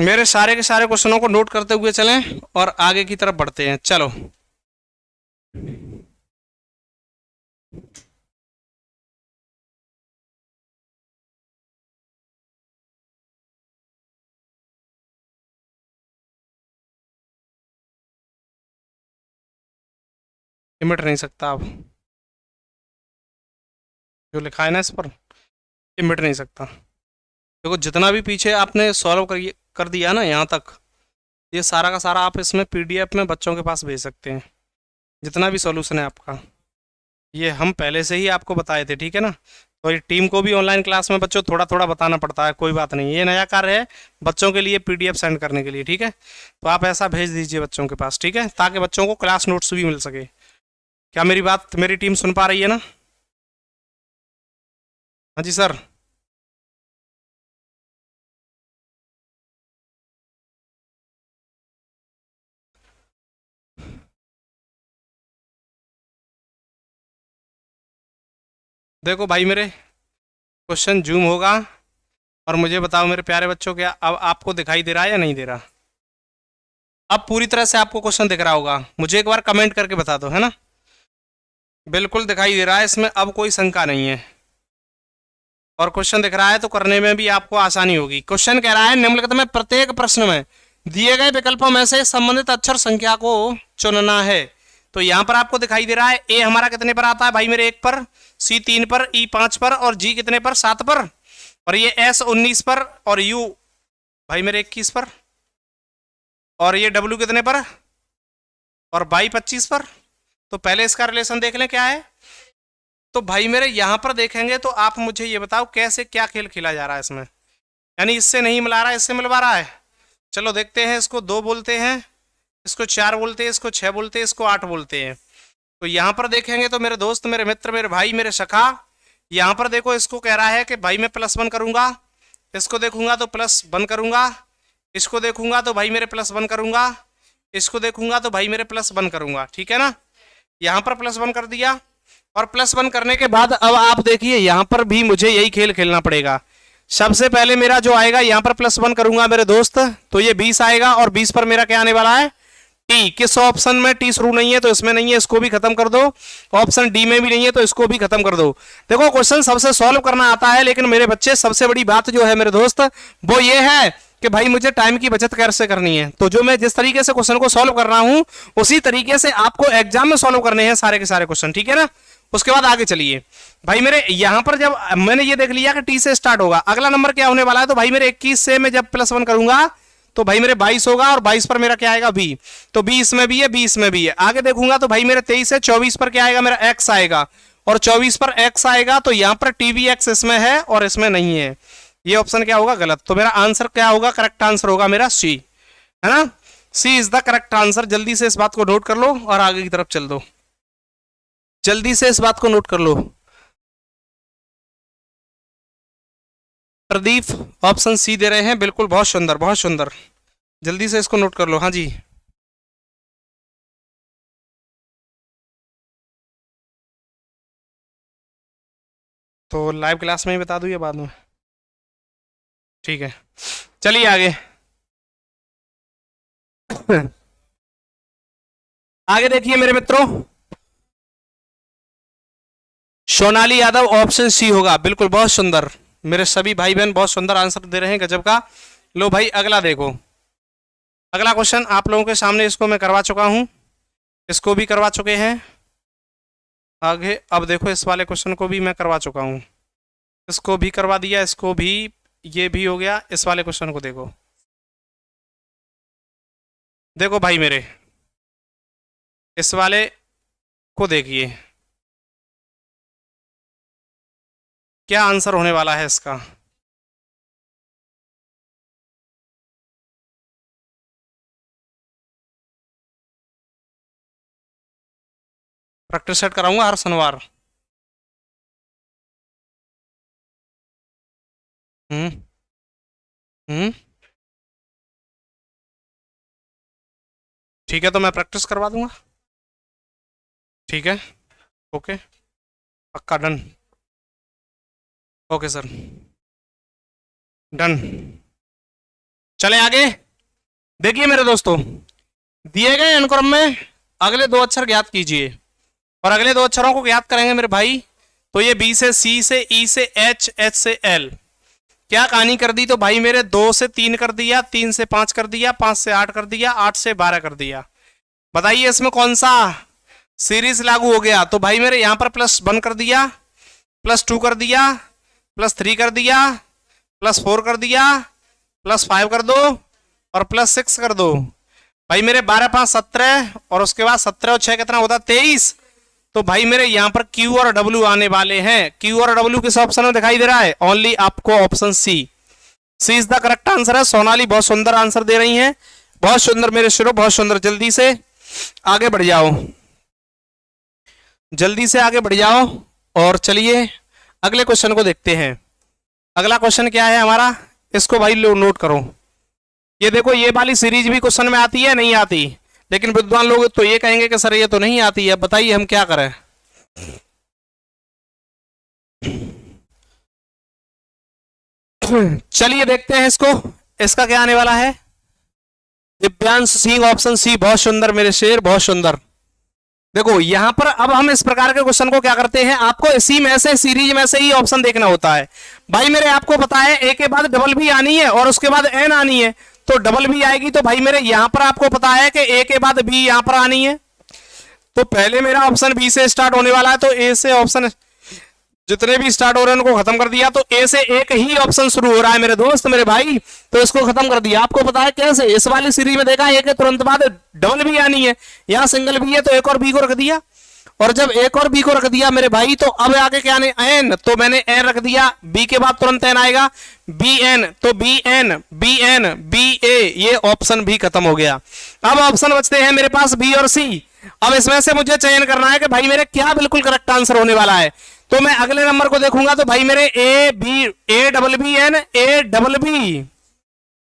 मेरे सारे के सारे क्वेश्चनों को नोट करते हुए चलें और आगे की तरफ बढ़ते हैं। चलो मिट नहीं सकता अब, जो लिखा है ना इस पर, ये मिट नहीं सकता। देखो जितना भी पीछे आपने सॉल्व कर दिया ना यहाँ तक, ये सारा का सारा आप इसमें पीडीएफ में बच्चों के पास भेज सकते हैं, जितना भी सॉल्यूशन है आपका। ये हम पहले से ही आपको बताए थे, ठीक है ना। तो ये टीम को भी ऑनलाइन क्लास में बच्चों थोड़ा थोड़ा बताना पड़ता है, कोई बात नहीं, ये नया कार्य है बच्चों के लिए पीडीएफ सेंड करने के लिए, ठीक है। तो आप ऐसा भेज दीजिए बच्चों के पास, ठीक है, ताकि बच्चों को क्लास नोट्स भी मिल सके। क्या मेरी बात मेरी टीम सुन पा रही है ना? हाँ जी सर। देखो भाई मेरे, क्वेश्चन जूम होगा और मुझे बताओ मेरे प्यारे बच्चों, क्या अब आपको दिखाई दे रहा है या नहीं दे रहा? अब पूरी तरह से आपको क्वेश्चन दिख रहा होगा, मुझे एक बार कमेंट करके बता दो, है ना। बिल्कुल दिखाई दे रहा है, इसमें अब कोई शंका नहीं है, और क्वेश्चन दिख रहा है तो करने में भी आपको आसानी होगी। क्वेश्चन कह रहा है निम्नलिखित में प्रत्येक प्रश्न में दिए गए विकल्पों में से संबंधित अक्षर संख्या को चुनना है। तो यहाँ पर आपको दिखाई दे रहा है ए हमारा कितने पर आता है भाई मेरे, 1 पर, सी 3 पर, ई 5 पर, और जी कितने पर, 7 पर, और ये एस 19 पर, और यू भाई मेरे 21 पर, और ये डब्ल्यू कितने पर, और बाई 25 पर। तो पहले इसका रिलेशन देख लें क्या है। तो भाई मेरे यहाँ पर देखेंगे तो आप मुझे ये बताओ कैसे क्या खेल खेला जा रहा है इसमें, यानी इससे नहीं मिला रहा है, इससे मिलवा रहा है। चलो देखते हैं, इसको 2 बोलते हैं, इसको 4 बोलते हैं, इसको 6 बोलते हैं, इसको 8 बोलते हैं। तो यहाँ पर देखेंगे तो मेरे दोस्त, मेरे मित्र, मेरे भाई, मेरे सखा, यहाँ पर देखो इसको कह रहा है कि भाई मैं +1 करूंगा, इसको देखूंगा तो +1 करूंगा, इसको देखूंगा तो भाई मेरे +1 करूंगा, इसको देखूंगा तो भाई मेरे +1 करूंगा, ठीक है ना। यहाँ पर +1 कर दिया, और +1 करने के बाद अब आप देखिए यहाँ पर भी मुझे यही खेल खेलना पड़ेगा। सबसे पहले मेरा जो आएगा यहाँ पर +1 करूंगा मेरे दोस्त, तो ये 20 आएगा, और 20 पर मेरा क्या आने वाला है, टी। किस ऑप्शन में टी शुरू नहीं है तो इसमें नहीं है, इसको भी खत्म कर दो। ऑप्शन डी में भी नहीं है तो इसको भी खत्म कर दो। देखो क्वेश्चन सबसे सॉल्व करना आता है, लेकिन मेरे बच्चे सबसे बड़ी बात जो है मेरे दोस्त वो ये है कि भाई मुझे टाइम की बचत कैसे करनी है। तो जो मैं जिस तरीके से क्वेश्चन को सॉल्व कर रहा हूं उसी तरीके से आपको एग्जाम में सॉल्व करने हैं सारे के सारे क्वेश्चन, ठीक है ना। उसके बाद आगे चलिए भाई मेरे, यहां पर जब मैंने ये देख लिया कि टी से स्टार्ट होगा, अगला नंबर क्या होने वाला है, तो भाई मेरे 21 से मैं जब +1 करूंगा तो भाई मेरे 22 होगा, और 22 पर मेरा क्या आएगा, बी। तो 20 में भी है, 20 में भी है। आगे देखूंगा तो भाई मेरे 23 से 24 पर क्या आएगा, मेरा एक्स आएगा, और 24 पर एक्स आएगा। तो यहां पर टीवी एक्स इसमें है और इसमें नहीं है, ये ऑप्शन क्या होगा, गलत। तो मेरा आंसर क्या होगा, करेक्ट आंसर होगा मेरा सी, है ना। सी इज द करेक्ट आंसर। जल्दी से इस बात को नोट कर लो और आगे की तरफ चल दो, जल्दी से इस बात को नोट कर लो। प्रदीप ऑप्शन सी दे रहे हैं, बिल्कुल, बहुत सुंदर बहुत सुंदर, जल्दी से इसको नोट कर लो। हाँ जी, तो लाइव क्लास में ही बता दूं या बाद में? ठीक है, चलिए आगे। आगे देखिए मेरे मित्रों, सोनाली यादव ऑप्शन सी होगा, बिल्कुल, बहुत सुंदर। मेरे सभी भाई बहन बहुत सुंदर आंसर दे रहे हैं, गजब का। लो भाई अगला देखो, अगला क्वेश्चन आप लोगों के सामने, इसको मैं करवा चुका हूं, इसको भी करवा चुके हैं आगे। अब देखो इस वाले क्वेश्चन को भी मैं करवा चुका हूं, इसको भी करवा दिया, इसको भी, ये भी हो गया। इस वाले क्वेश्चन को देखो, देखो भाई मेरे, इस वाले को देखिए क्या आंसर होने वाला है इसका। प्रैक्टिस सेट कराऊंगा हर शनिवार। हम्म। हम्म। ठीक है, तो मैं प्रैक्टिस करवा दूंगा। ठीक है। ओके। पक्का डन। Okay sir. डन। चले आगे। देखिए मेरे दोस्तों, दिए गए अनुक्रम में अगले दो अक्षर ज्ञात कीजिए। और अगले दो अक्षरों को ज्ञात करेंगे मेरे भाई। तो ये बी से सी से ई से एच, एच से एल। क्या कहानी कर दी? तो भाई मेरे 2 से 3 कर दिया, 3 से 5 कर दिया, 5 से 8 कर दिया, 8 से 12 कर दिया। बताइए इसमें कौन सा सीरीज लागू हो गया? तो भाई मेरे यहां पर +1 कर दिया, +2 कर दिया, +3 कर दिया, +4 कर दिया, +5 कर दो और +6 कर दो। भाई मेरे 12 5 17 और उसके बाद 17 और 6 कितना होता? 23। तो भाई मेरे यहाँ पर Q और W आने वाले हैं। Q और W किस ऑप्शन में दिखाई दे रहा है? ओनली आपको option C. C is the correct answer है। सोनाली बहुत सुंदर आंसर दे रही हैं, बहुत सुंदर मेरे शुरू, बहुत सुंदर। जल्दी से आगे बढ़ जाओ, जल्दी से आगे बढ़ जाओ। और चलिए अगले क्वेश्चन को देखते हैं। अगला क्वेश्चन क्या है हमारा? इसको भाई लो नोट करो। ये देखो, ये वाली सीरीज भी क्वेश्चन में आती है, नहीं आती? लेकिन विद्वान लोग तो ये कहेंगे कि सर ये तो नहीं आती है। बताइए हम क्या करें? चलिए देखते हैं इसको। इसका क्या आने वाला है? Divyansh Singh option C. बहुत सुंदर मेरे शेर, बहुत सुंदर। देखो यहां पर अब हम इस प्रकार के क्वेश्चन को क्या करते हैं, आपको इसी में से सीरीज में से ही ऑप्शन देखना होता है। भाई मेरे आपको पता है ए के बाद डबल भी आनी है और उसके बाद एन आनी है। तो डबल भी आएगी तो भाई मेरे यहां पर आपको पता है कि ए के बाद बी यहां पर आनी है। तो पहले मेरा ऑप्शन बी से स्टार्ट होने वाला है, तो ए से ऑप्शन जितने भी स्टार्ट हो रहे हैं उनको खत्म कर दिया। तो ए से एक ही ऑप्शन शुरू हो रहा है मेरे दोस्त, मेरे भाई। तो इसको खत्म कर दिया। आपको पता है कैसे? इस वाली सीरीज में देखा ए के तुरंत बाद डबल भी आनी है, यहाँ सिंगल भी है, तो एक और बी को रख दिया। और जब एक और बी को रख दिया मेरे भाई, तो अब आगे क्या आने? एन। तो मैंने एन रख दिया, बी के बाद तुरंत एन आएगा, बी एन। तो B N, B N, B A, ये ऑप्शन भी खत्म हो गया। अब ऑप्शन बचते हैं मेरे पास बी और सी। अब इसमें से मुझे चयन करना है कि भाई मेरे क्या बिल्कुल करेक्ट आंसर होने वाला है। तो मैं अगले नंबर को देखूंगा, तो भाई मेरे A B, A double B N, A double B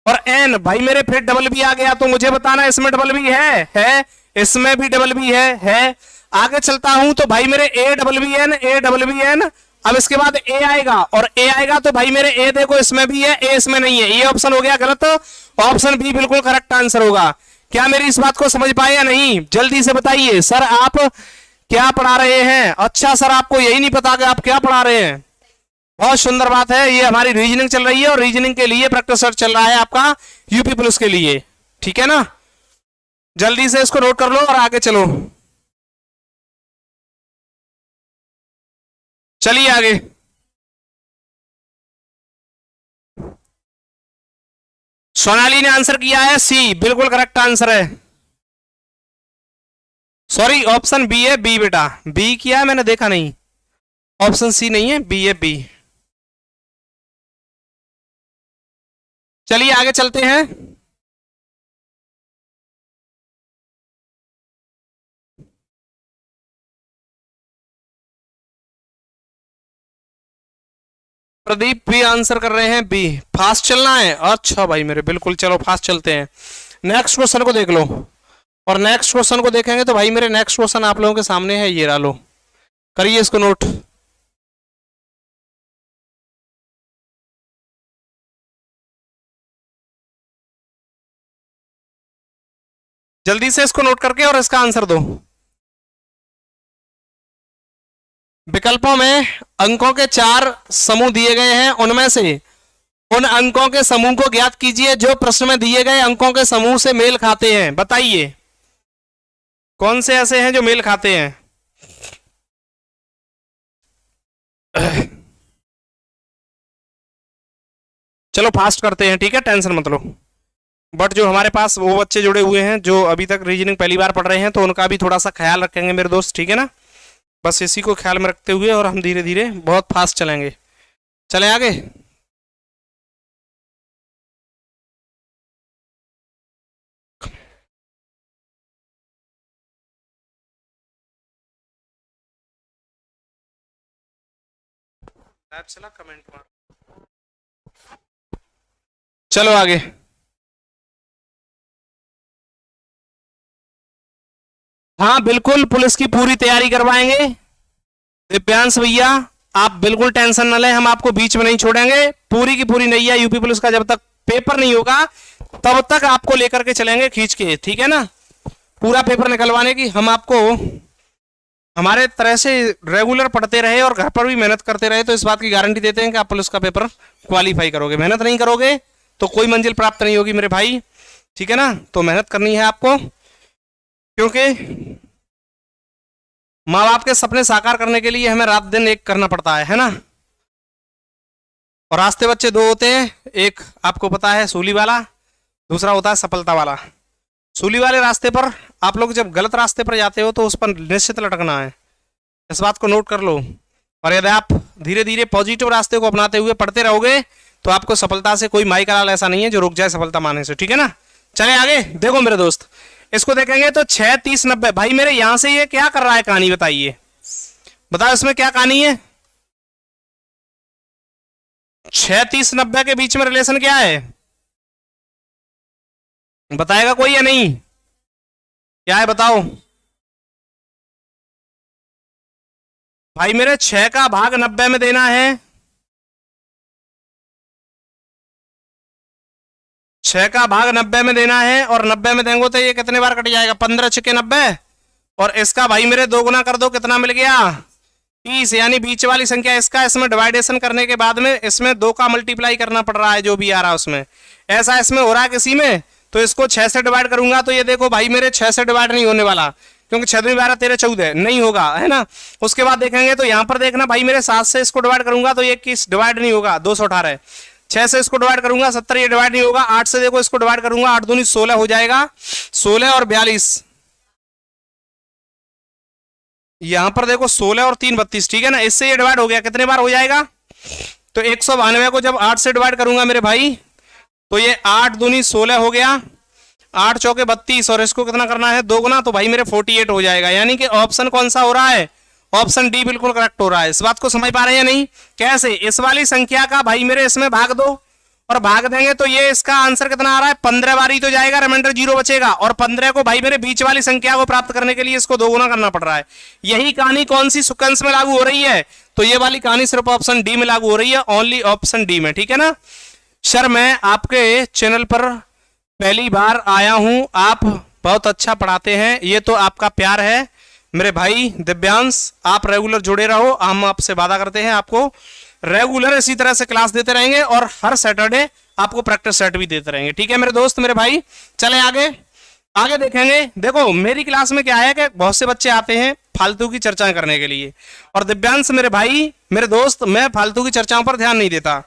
और एन। भाई मेरे फिर डबल बी आ गया, तो मुझे बताना इसमें डबल बी है, इसमें भी डबल बी है। आगे चलता हूं तो भाई मेरे A double B N, A double B N. अब इसके बाद ए आएगा और ए आएगा, तो भाई मेरे ए देखो इसमें भी है, ए इसमें नहीं है। ये ऑप्शन हो गया गलत, ऑप्शन बी बिल्कुल करेक्ट आंसर होगा। क्या मेरी इस बात को समझ पाए या नहीं? जल्दी से बताइए सर, आप क्या पढ़ा रहे हैं? अच्छा सर, आपको यही नहीं पता कि आप क्या पढ़ा रहे हैं। बहुत सुंदर बात है। ये हमारी रीजनिंग चल रही है और रीजनिंग के लिए प्रैक्टिस सेट चल रहा है आपका यूपी पुलिस के लिए। ठीक है ना? जल्दी से इसको नोट कर लो और आगे चलो। चलिए आगे। सोनाली ने आंसर किया है सी, बिल्कुल करेक्ट आंसर है। सॉरी, ऑप्शन बी है, बी बेटा, बी किया है मैंने, देखा नहीं। ऑप्शन सी नहीं है, बी है, बी। चलिए आगे चलते हैं। प्रदीप भी आंसर कर रहे हैं बी। फास्ट चलना है? अच्छा भाई मेरे, बिल्कुल चलो फास्ट चलते हैं। नेक्स्ट क्वेश्चन को देख लो। और नेक्स्ट क्वेश्चन को देखेंगे तो भाई मेरे नेक्स्ट क्वेश्चन आप लोगों के सामने है, ये रहा लो, करिए इसको नोट। जल्दी से इसको नोट करके और इसका आंसर दो। विकल्पों में अंकों के 4 समूह दिए गए हैं, उनमें से उन अंकों के समूह को ज्ञात कीजिए जो प्रश्न में दिए गए अंकों के समूह से मेल खाते हैं। बताइए कौन से ऐसे हैं जो मेल खाते हैं? चलो फास्ट करते हैं, ठीक है, टेंशन मत लो। बट जो हमारे पास वो बच्चे जुड़े हुए हैं जो अभी तक रीजनिंग पहली बार पढ़ रहे हैं, तो उनका भी थोड़ा सा ख्याल रखेंगे मेरे दोस्त, ठीक है ना? बस इसी को ख्याल में रखते हुए और हम धीरे धीरे बहुत फास्ट चलेंगे। चलें आगे। लाइव चला, कमेंट मार। चलो आगे। हाँ बिल्कुल, पुलिस की पूरी तैयारी करवाएंगे दिव्यांश भैया, आप बिल्कुल टेंशन न लें, हम आपको बीच में नहीं छोड़ेंगे। पूरी की पूरी नैया यूपी पुलिस का जब तक पेपर नहीं होगा तब तक आपको लेकर के चलेंगे खींच के, ठीक है ना। पूरा पेपर निकलवाने की हम आपको हमारे तरह से रेगुलर पढ़ते रहे और घर पर भी मेहनत करते रहे तो इस बात की गारंटी देते हैं कि आप पुलिस का पेपर क्वालिफाई करोगे। मेहनत नहीं करोगे तो कोई मंजिल प्राप्त नहीं होगी मेरे भाई, ठीक है ना। तो मेहनत करनी है आपको, क्योंकि माँ बाप के सपने साकार करने के लिए हमें रात दिन एक करना पड़ता है ना। और रास्ते बच्चे दो होते हैं, एक आपको पता है सूली वाला, दूसरा होता है सफलता वाला। सूली वाले रास्ते पर आप लोग जब गलत रास्ते पर जाते हो तो उस पर निश्चित लटकना है, इस बात को नोट कर लो। और यदि आप धीरे धीरे पॉजिटिव रास्ते को अपनाते हुए पढ़ते रहोगे तो आपको सफलता से कोई माई का लाल ऐसा नहीं है जो रुक जाए सफलता माने से, ठीक है ना। चले आगे। देखो मेरे दोस्त, इसको देखेंगे तो 6 30 90। भाई मेरे यहां से ये क्या कर रहा है कहानी, बताइए, बताओ इसमें क्या कहानी है। 6 30 90 के बीच में रिलेशन क्या है, बताएगा कोई या नहीं, क्या है बताओ। भाई मेरे 6 का भाग 90 में देना है, 6 का भाग 90 में देना है, और 90 में देंगे तो ये कितने बार कट जाएगा, 15 छके 90। और इसका भाई मेरे 2 गुना कर दो, कितना मिल गया 30, यानी बीच वाली संख्या इसका, इसमें डिवाइडेशन करने के बाद में इसमें 2 का मल्टीप्लाई करना पड़ रहा है जो भी आ रहा है उसमें। ऐसा इसमें हो रहा है किसी में, तो इसको 6 से डिवाइड करूंगा तो ये देखो भाई मेरे 6 से डिवाइड नहीं होने वाला, क्योंकि 6 दूनी 12 13 14 नहीं होगा, है ना। उसके बाद देखेंगे तो यहां पर देखना भाई मेरे 7 से इसको डिवाइड करूंगा तो ये 21 डिवाइड नहीं होगा, 218। 6 से इसको डिवाइड करूंगा 70, ये डिवाइड नहीं होगा। 8 से देखो इसको डिवाइड करूंगा, 8 दूनी 16 हो जाएगा, 16 और 42। यहां पर देखो 16 और 3 32, ठीक है ना। इससे ये डिवाइड हो गया, कितने बार हो जाएगा, तो 192 को जब 8 से डिवाइड करूंगा मेरे भाई तो ये 8 दूनी 16 हो गया, 8 चौके 32, और इसको कितना करना है 2 गुना, तो भाई मेरे 48 हो जाएगा। यानी कि ऑप्शन कौन सा हो रहा है, ऑप्शन डी बिल्कुल करेक्ट हो रहा है। इस बात को समझ पा रहे हैं या नहीं। कैसे, इस वाली संख्या का भाई मेरे इसमें भाग दो, और भाग देंगे तो ये इसका आंसर कितना आ रहा है 15 बार ही तो जाएगा, रिमाइंडर 0 बचेगा। और 15 को भाई मेरे बीच वाली संख्या को प्राप्त करने के लिए इसको 2 गुना करना पड़ रहा है। यही कहानी कौन सी सीक्वेंस में लागू हो रही है, तो ये वाली कहानी सिर्फ ऑप्शन डी में लागू हो रही है, ओनली ऑप्शन डी में, ठीक है ना। सर मैं आपके चैनल पर पहली बार आया हूं, आप बहुत अच्छा पढ़ाते हैं, ये तो आपका प्यार है मेरे भाई दिव्यांश। आप रेगुलर जुड़े रहो, हम आपसे वादा करते हैं आपको रेगुलर इसी तरह से क्लास देते रहेंगे, और हर सैटरडे आपको प्रैक्टिस सेट भी देते रहेंगे, ठीक है मेरे दोस्त मेरे भाई। चले आगे, आगे देखेंगे। देखो मेरी क्लास में क्या है कि बहुत से बच्चे आते हैं फालतू की चर्चाएं करने के लिए, और दिव्यांश मेरे भाई मेरे दोस्त, मैं फालतू की चर्चाओं पर ध्यान नहीं देता।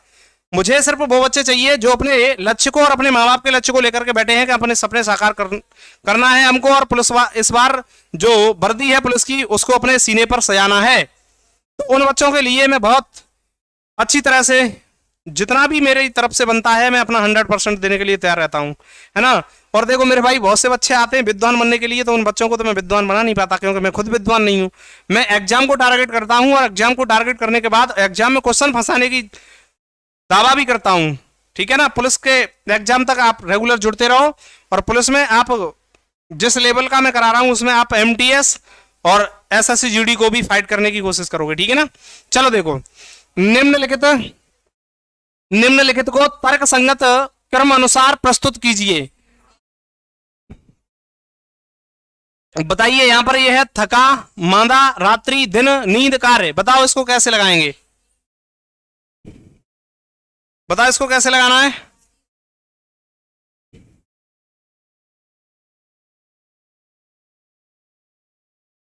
मुझे सिर्फ वो बच्चे चाहिए जो अपने लक्ष्य को और अपने माँ बाप के लक्ष्य को लेकर के बैठे हैं कि अपने सपने साकार करना है हमको, और पुलिस इस बार जो वर्दी है पुलिस की उसको अपने सीने पर सजाना है। तो उन बच्चों के लिए मैं बहुत अच्छी तरह से जितना भी मेरी तरफ से बनता है मैं अपना 100% देने के लिए तैयार रहता हूं, है ना। और देखो मेरे भाई बहुत से बच्चे आते हैं विद्वान बनने के लिए, तो उन बच्चों को तो मैं विद्वान बना नहीं पाता, क्योंकि मैं खुद विद्वान नहीं हूं। मैं एग्जाम को टारगेट करता हूं, और एग्जाम को टारगेट करने के बाद एग्जाम में क्वेश्चन फंसाने की दावा भी करता हूं, ठीक है ना। पुलिस के एग्जाम तक आप रेगुलर जुड़ते रहो, और पुलिस में आप जिस लेवल का मैं करा रहा हूं उसमें आप MTS और SSC GD को भी फाइट करने की कोशिश करोगे, ठीक है ना। चलो देखो, निम्नलिखित को तर्क संगत क्रम अनुसार प्रस्तुत कीजिए। बताइए, यहां पर यह है थका, मांदा, रात्रि, दिन, नींद, कार्य। बताओ इसको कैसे लगाएंगे, बताओ इसको कैसे लगाना है।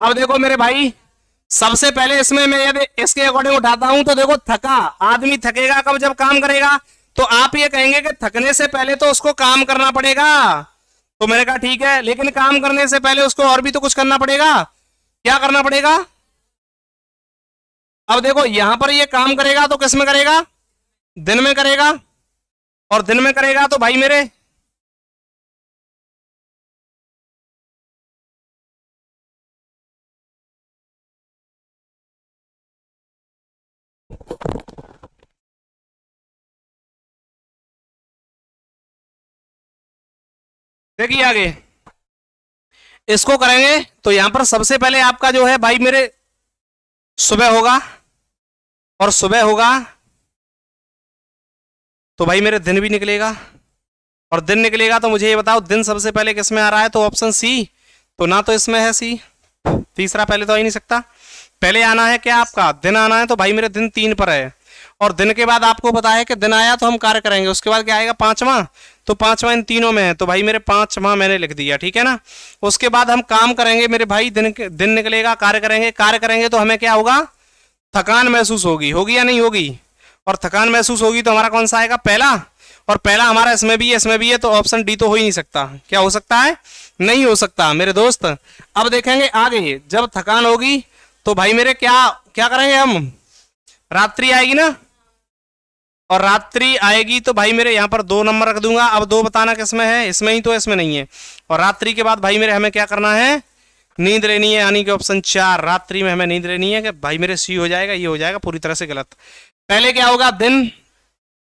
अब देखो मेरे भाई, सबसे पहले इसमें मैं यदि इसके अकॉर्डिंग उठाता हूं तो देखो थका, आदमी थकेगा कब, जब काम करेगा। तो आप ये कहेंगे कि थकने से पहले तो उसको काम करना पड़ेगा, तो मैंने कहा ठीक है, लेकिन काम करने से पहले उसको और भी तो कुछ करना पड़ेगा। क्या करना पड़ेगा, अब देखो यहां पर ये काम करेगा तो किस में करेगा, दिन में करेगा, और दिन में करेगा तो भाई मेरे देखिए आगे इसको करेंगे तो यहां पर सबसे पहले आपका जो है भाई मेरे सुबह होगा, और सुबह होगा तो भाई मेरे दिन भी निकलेगा, और दिन निकलेगा तो मुझे ये बताओ दिन सबसे पहले किस में आ रहा है, तो ऑप्शन सी, तो ना तो इसमें है सी, तीसरा पहले तो आ ही नहीं सकता। पहले आना है क्या आपका दिन आना है, तो भाई मेरे दिन 3 पर है, और दिन के बाद आपको पता है कि दिन आया तो हम कार्य करेंगे, उसके बाद क्या आएगा पांचवा, तो पांचवा इन तीनों में है, तो भाई मेरे पांचवा मैंने लिख दिया, ठीक है ना। उसके बाद हम काम करेंगे मेरे भाई, दिन निकलेगा, कार्य करेंगे, कार्य करेंगे तो हमें क्या होगा, थकान महसूस होगी, होगी या नहीं होगी, और थकान महसूस होगी तो हमारा कौन सा आएगा, पहला, और पहला हमारा इसमें भी है इसमें भी है, तो ऑप्शन डी तो हो ही नहीं सकता। क्या हो सकता है, नहीं हो सकता मेरे दोस्त। अब देखेंगे आगे, जब थकान होगी तो भाई मेरे क्या क्या करेंगे हम, रात्रि आएगी ना, और रात्रि आएगी तो भाई मेरे यहाँ पर 2 नंबर रख दूंगा। अब 2 बताना किसमें है, इसमें ही तो, इसमें नहीं है। और रात्रि के बाद भाई मेरे हमें क्या करना है, नींद लेनी है, यानी कि ऑप्शन 4 रात्रि में हमें नींद लेनी है, कि भाई मेरे सी हो जाएगा, ये हो जाएगा पूरी तरह से गलत। पहले क्या होगा, दिन,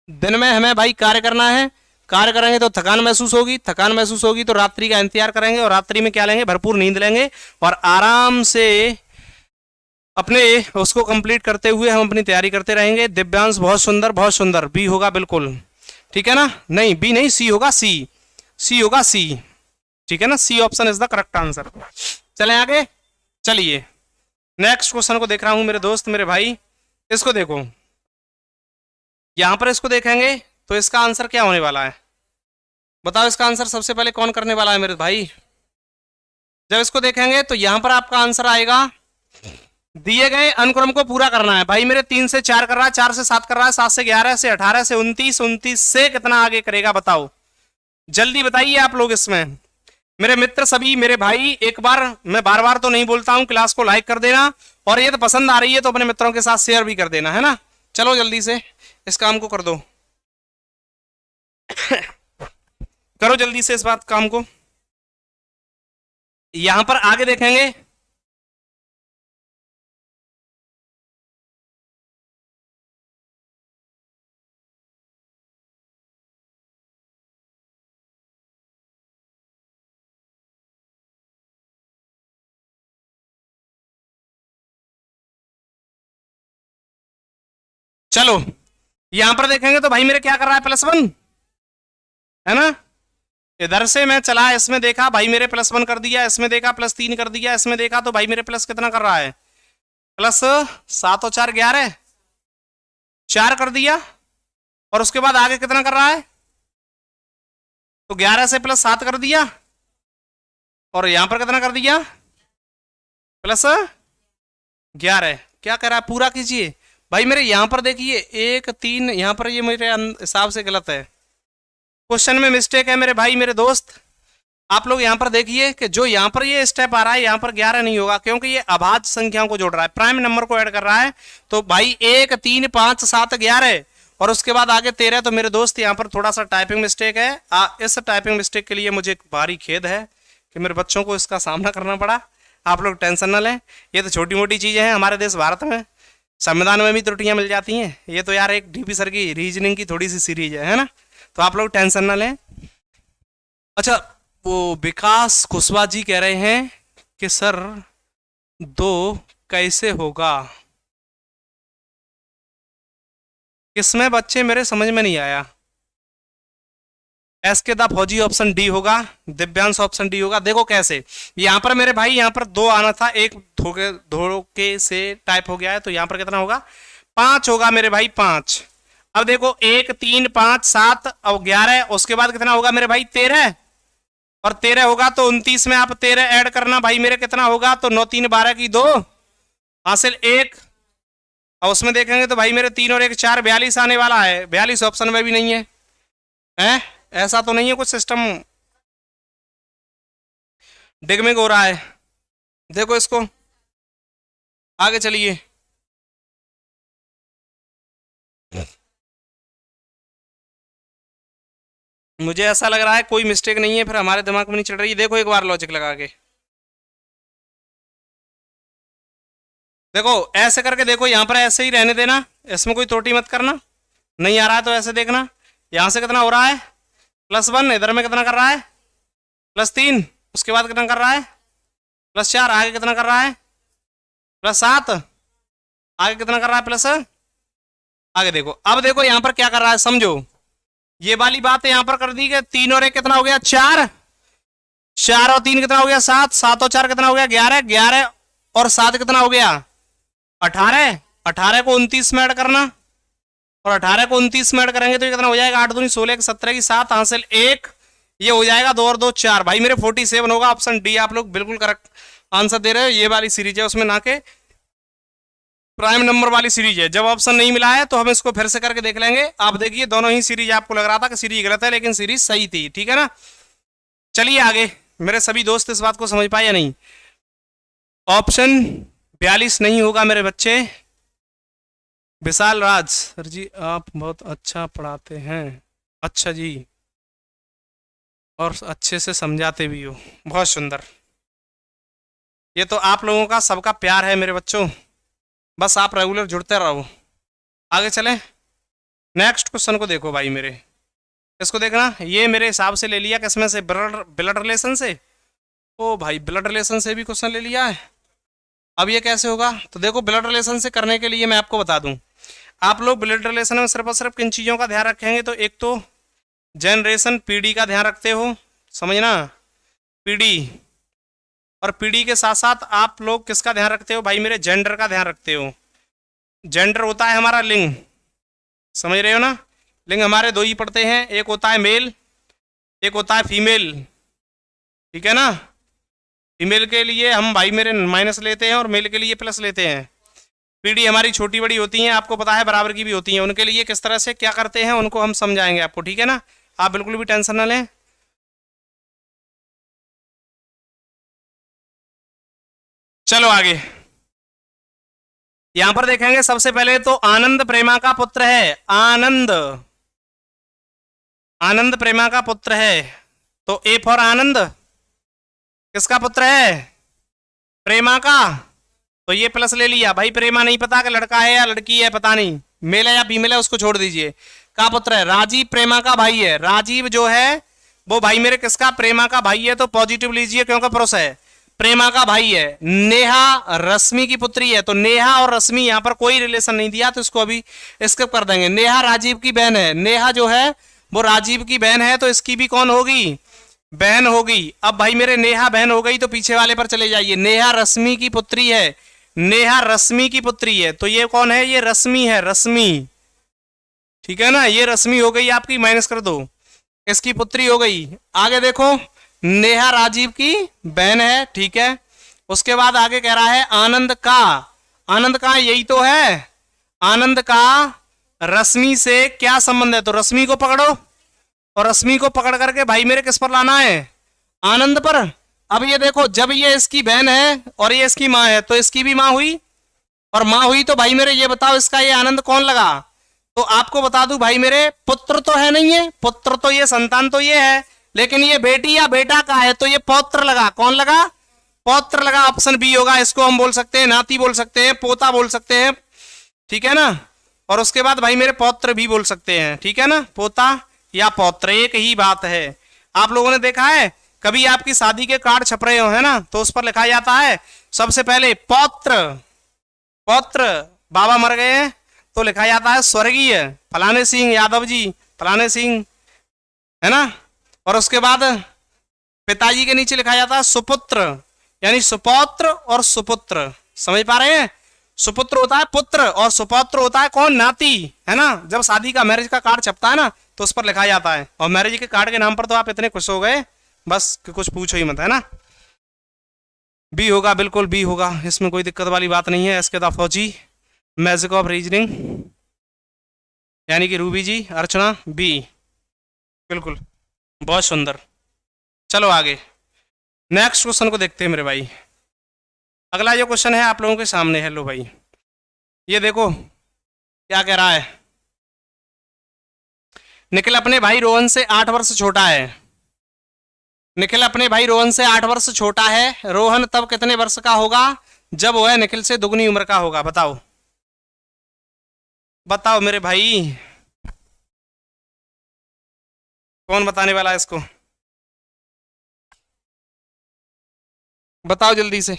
दिन में हमें भाई कार्य करना है, कार्य करेंगे तो थकान महसूस होगी, थकान महसूस होगी तो रात्रि का इंतजार करेंगे, और रात्रि में क्या लेंगे, भरपूर नींद लेंगे, और आराम से अपने उसको कंप्लीट करते हुए हम अपनी तैयारी करते रहेंगे। दिव्यांश बहुत सुंदर, बहुत सुंदर, बी होगा बिल्कुल, ठीक है ना, नहीं बी नहीं, सी होगा, सी, सी होगा, सी, ठीक है ना, C option is the correct answer. चलें आगे, चलिए नेक्स्ट क्वेश्चन को देख रहा हूं मेरे दोस्त मेरे भाई, इसको देखो, यहां पर इसको देखेंगे तो इसका आंसर क्या होने वाला है, बताओ इसका आंसर सबसे पहले कौन करने वाला है मेरे भाई। जब इसको देखेंगे तो यहां पर आपका आंसर आएगा, दिए गए अनुक्रम को पूरा करना है, भाई मेरे 3 से 4 कर रहा है, 4 से 7 कर रहा है, 7 से 11 से 18 से 29, 29 से कितना आगे करेगा बताओ, जल्दी बताइए आप लोग इसमें। मेरे मित्र सभी मेरे भाई, एक बार मैं बार बार तो नहीं बोलता हूं, क्लास को लाइक कर देना, और ये तो पसंद आ रही है तो अपने मित्रों के साथ शेयर भी कर देना, है ना। चलो जल्दी से इस काम को कर दो करो जल्दी से इस बात काम को। यहां पर आगे देखेंगे, चलो यहां पर देखेंगे तो भाई मेरे क्या कर रहा है, +1 है ना, इधर से मैं चला, इसमें देखा भाई मेरे +1 कर दिया, इसमें देखा +3 कर दिया, इसमें देखा तो भाई मेरे प्लस कितना कर रहा है, +7 और 4 11, 4 कर दिया, और उसके बाद आगे कितना कर रहा है, तो 11 से +7 कर दिया, और यहां पर कितना कर दिया, +11, क्या कर रहा है पूरा कीजिए भाई मेरे। यहां पर देखिए 1 3, यहां पर ये मेरे हिसाब से गलत है, क्वेश्चन में मिस्टेक है मेरे भाई मेरे दोस्त। आप लोग यहां पर देखिए कि जो यहां पर ये स्टेप आ रहा है, यहां पर 11 नहीं होगा, क्योंकि ये अभाज्य संख्याओं को जोड़ रहा है, प्राइम नंबर को ऐड कर रहा है, तो भाई 1 3 5 7 11, और उसके बाद आगे 13, तो मेरे दोस्त यहां पर थोड़ा सा टाइपिंग मिस्टेक है। इस टाइपिंग मिस्टेक के लिए मुझे भारी खेद है कि मेरे बच्चों को इसका सामना करना पड़ा। आप लोग टेंशन न लें, ये तो छोटी मोटी चीजें हैं, हमारे देश भारत में संविधान में भी त्रुटियां मिल जाती हैं, ये तो यार एक डीपी सर की रीजनिंग की थोड़ी सी सीरीज है ना, तो आप लोग टेंशन ना लें। अच्छा, वो विकास कुशवाहा जी कह रहे हैं कि सर 2 कैसे होगा, किसमें बच्चे मेरे समझ में नहीं आया। एस के दा फौजी ऑप्शन डी होगा, दिव्यांश ऑप्शन डी होगा। देखो कैसे, यहां पर मेरे भाई यहां पर 2 आना था, एक धोखे से टाइप हो गया है, तो यहां पर कितना होगा, 5 होगा मेरे भाई, 5। अब देखो 1 3 5 7 और 11, उसके बाद कितना होगा मेरे भाई 13, और 13 होगा तो 29 में आप 13 ऐड करना भाई मेरे, कितना होगा, तो 9 3 12 की 2 हासिल 1, और उसमें देखेंगे तो भाई मेरे 3 और 1 4, 42 आने वाला है। 42 ऑप्शन में भी नहीं है, हैं ऐसा तो नहीं है कुछ सिस्टम डिगमिग हो रहा है। देखो इसको, आगे चलिए, मुझे ऐसा लग रहा है कोई मिस्टेक नहीं है, फिर हमारे दिमाग में नहीं चल रही है। देखो एक बार लॉजिक लगा के देखो, ऐसे करके देखो, यहां पर ऐसे ही रहने देना, इसमें कोई त्रुटि मत करना, नहीं आ रहा है तो ऐसे देखना। यहां से कितना हो रहा है, +1, इधर में कितना कर रहा है, +3, उसके बाद कितना कर रहा है +4, आगे कितना कर रहा है +7, आगे कितना कर रहा है प्लस, आगे देखो। अब देखो यहाँ पर क्या कर रहा है, समझो ये वाली बात यहाँ पर कर दी कि 3 और 1 कितना हो गया 4, 4 और 3 कितना हो गया 7, 7 और 4 कितना हो गया 11, 11 और 7 कितना हो गया 18, 18 को 29 में ऐड करना, और 18 को 29 में ऐड करेंगे तो ये कितना हो जाएगा 8 दूनी 16 की 17 की 7 हासिल 1, ये हो जाएगा 2 और 2 4, भाई मेरे 47 होगा। ऑप्शन डी आप लोग बिल्कुल करेक्ट आंसर दे रहे हो। ये वाली सीरीज है उसमें ना के प्राइम नंबर वाली सीरीज है। जब ऑप्शन नहीं मिला है तो हम इसको फिर से करके देख लेंगे। आप देखिए दोनों ही सीरीज, आपको लग रहा था कि सीरीज गलत है लेकिन सीरीज सही थी, ठीक है ना। चलिए आगे, मेरे सभी दोस्त इस बात को समझ पाए या नहीं। ऑप्शन 42 नहीं होगा मेरे बच्चे। विशाल राज, सर जी आप बहुत अच्छा पढ़ाते हैं। अच्छा जी, और अच्छे से समझाते भी हो, बहुत सुंदर। ये तो आप लोगों का सबका प्यार है मेरे बच्चों, बस आप रेगुलर जुड़ते रहो। आगे चलें, नेक्स्ट क्वेश्चन को देखो भाई मेरे, इसको देखना। ये मेरे हिसाब से ले लिया किसमें से, ब्लड रिलेशन से। ओ भाई ब्लड रिलेशन से भी क्वेश्चन ले लिया है। अब ये कैसे होगा, तो देखो ब्लड रिलेशन से करने के लिए मैं आपको बता दूं, आप लोग ब्लड रिलेशन में सिर्फ और सिर्फ किन चीज़ों का ध्यान रखेंगे, तो एक तो जनरेशन पीढ़ी का ध्यान रखते हो, समझना पीढ़ी, और पीढ़ी के साथ साथ आप लोग किसका ध्यान रखते हो भाई मेरे, जेंडर का ध्यान रखते हो। जेंडर होता है हमारा लिंग, समझ रहे हो ना। लिंग हमारे दो ही पड़ते हैं, एक होता है मेल, एक होता है फीमेल, ठीक है ना। फीमेल के लिए हम भाई मेरे माइनस लेते हैं और मेल के लिए प्लस लेते हैं। पीढ़ी हमारी छोटी बड़ी होती हैं, आपको पता है बराबर की भी होती हैं, उनके लिए किस तरह से क्या करते हैं उनको हम समझाएंगे आपको, ठीक है ना। आप बिल्कुल भी टेंशन ना लें। चलो आगे, यहां पर देखेंगे सबसे पहले तो आनंद प्रेमा का पुत्र है। आनंद, आनंद प्रेमा का पुत्र है, तो ए फॉर आनंद किसका पुत्र है, प्रेमा का, तो ये प्लस ले लिया। भाई प्रेमा नहीं पता कि लड़का है या लड़की है, पता नहीं मेल है या फीमेल है, उसको छोड़ दीजिए। का पुत्र है, राजीव प्रेमा का भाई है। राजीव जो है वो भाई मेरे किसका, प्रेमा का भाई है, तो पॉजिटिव लीजिए क्योंकि पुरुष है, प्रेमा का भाई है। नेहा रश्मि की पुत्री है, तो नेहा और रश्मि यहां पर कोई रिलेशन नहीं दिया तो इसको अभी स्किप कर देंगे। नेहा राजीव की बहन है, नेहा जो है वो राजीव की बहन है, तो इसकी भी कौन होगी, बहन होगी। अब भाई मेरे नेहा बहन हो गई तो पीछे वाले पर चले जाइए, नेहा रश्मि की पुत्री है, नेहा रश्मि की पुत्री है, तो ये कौन है, ये रश्मि है, रश्मि, ठीक है ना। ये रश्मि हो गई आपकी, माइनस कर दो, इसकी पुत्री हो गई। आगे देखो, नेहा राजीव की बहन है, ठीक है। उसके बाद आगे कह रहा है आनंद का, आनंद का यही तो है, आनंद का रश्मि से क्या संबंध है, तो रश्मि को पकड़ो, और रश्मि को पकड़ करके भाई मेरे किस पर लाना है, आनंद पर। अब ये देखो, जब ये इसकी बहन है और ये इसकी माँ है, तो इसकी भी माँ हुई, और माँ हुई तो भाई मेरे ये बताओ इसका ये आनंद कौन लगा। तो आपको बता दूं भाई मेरे, पुत्र तो है नहीं है, पुत्र तो ये संतान तो ये है, लेकिन ये बेटी या बेटा का है, तो ये पौत्र लगा, कौन लगा, पौत्र लगा। ऑप्शन बी होगा, इसको हम बोल सकते हैं नाती बोल सकते हैं, पोता बोल सकते हैं, ठीक है ना। और उसके बाद भाई मेरे पौत्र भी बोल सकते हैं, ठीक है ना, पोता या पौत्र एक ही बात है। आप लोगों ने देखा है कभी आपकी शादी के कार्ड छप रहे हो है ना, तो उस पर लिखा जाता है सबसे पहले पौत्र, पौत्र, बाबा मर गए हैं तो लिखा जाता है स्वर्गीय फलाने सिंह यादव जी, फलाने सिंह, है ना। और उसके बाद पिताजी के नीचे लिखा जाता है सुपुत्र, यानी सुपौत्र और सुपुत्र, समझ पा रहे हैं। सुपुत्र होता है पुत्र और सुपौत्र होता है कौन, नाती, है ना। जब शादी का मैरिज का कार्ड छपता है ना तो उस पर लिखा जाता है, और मैरिज के कार्ड के नाम पर तो आप इतने खुश हो गए बस कि कुछ पूछो ही मत, है ना। बी होगा, बिल्कुल बी होगा, इसमें कोई दिक्कत वाली बात नहीं है। इसके बाद फौजी, मैजिक ऑफ रीजनिंग, यानी कि रूबी जी, अर्चना, बी, बिल्कुल बहुत सुंदर। चलो आगे, नेक्स्ट क्वेश्चन को देखते हैं मेरे भाई। अगला जो क्वेश्चन है आप लोगों के सामने है, लो भाई ये देखो क्या कह रहा है। निखिल अपने भाई रोहन से 8 वर्ष छोटा है, निखिल अपने भाई रोहन से 8 वर्ष छोटा है। रोहन तब कितने वर्ष का होगा जब वह निखिल से दुगनी उम्र का होगा, बताओ बताओ मेरे भाई, कौन बताने वाला है इसको। बताओ जल्दी से।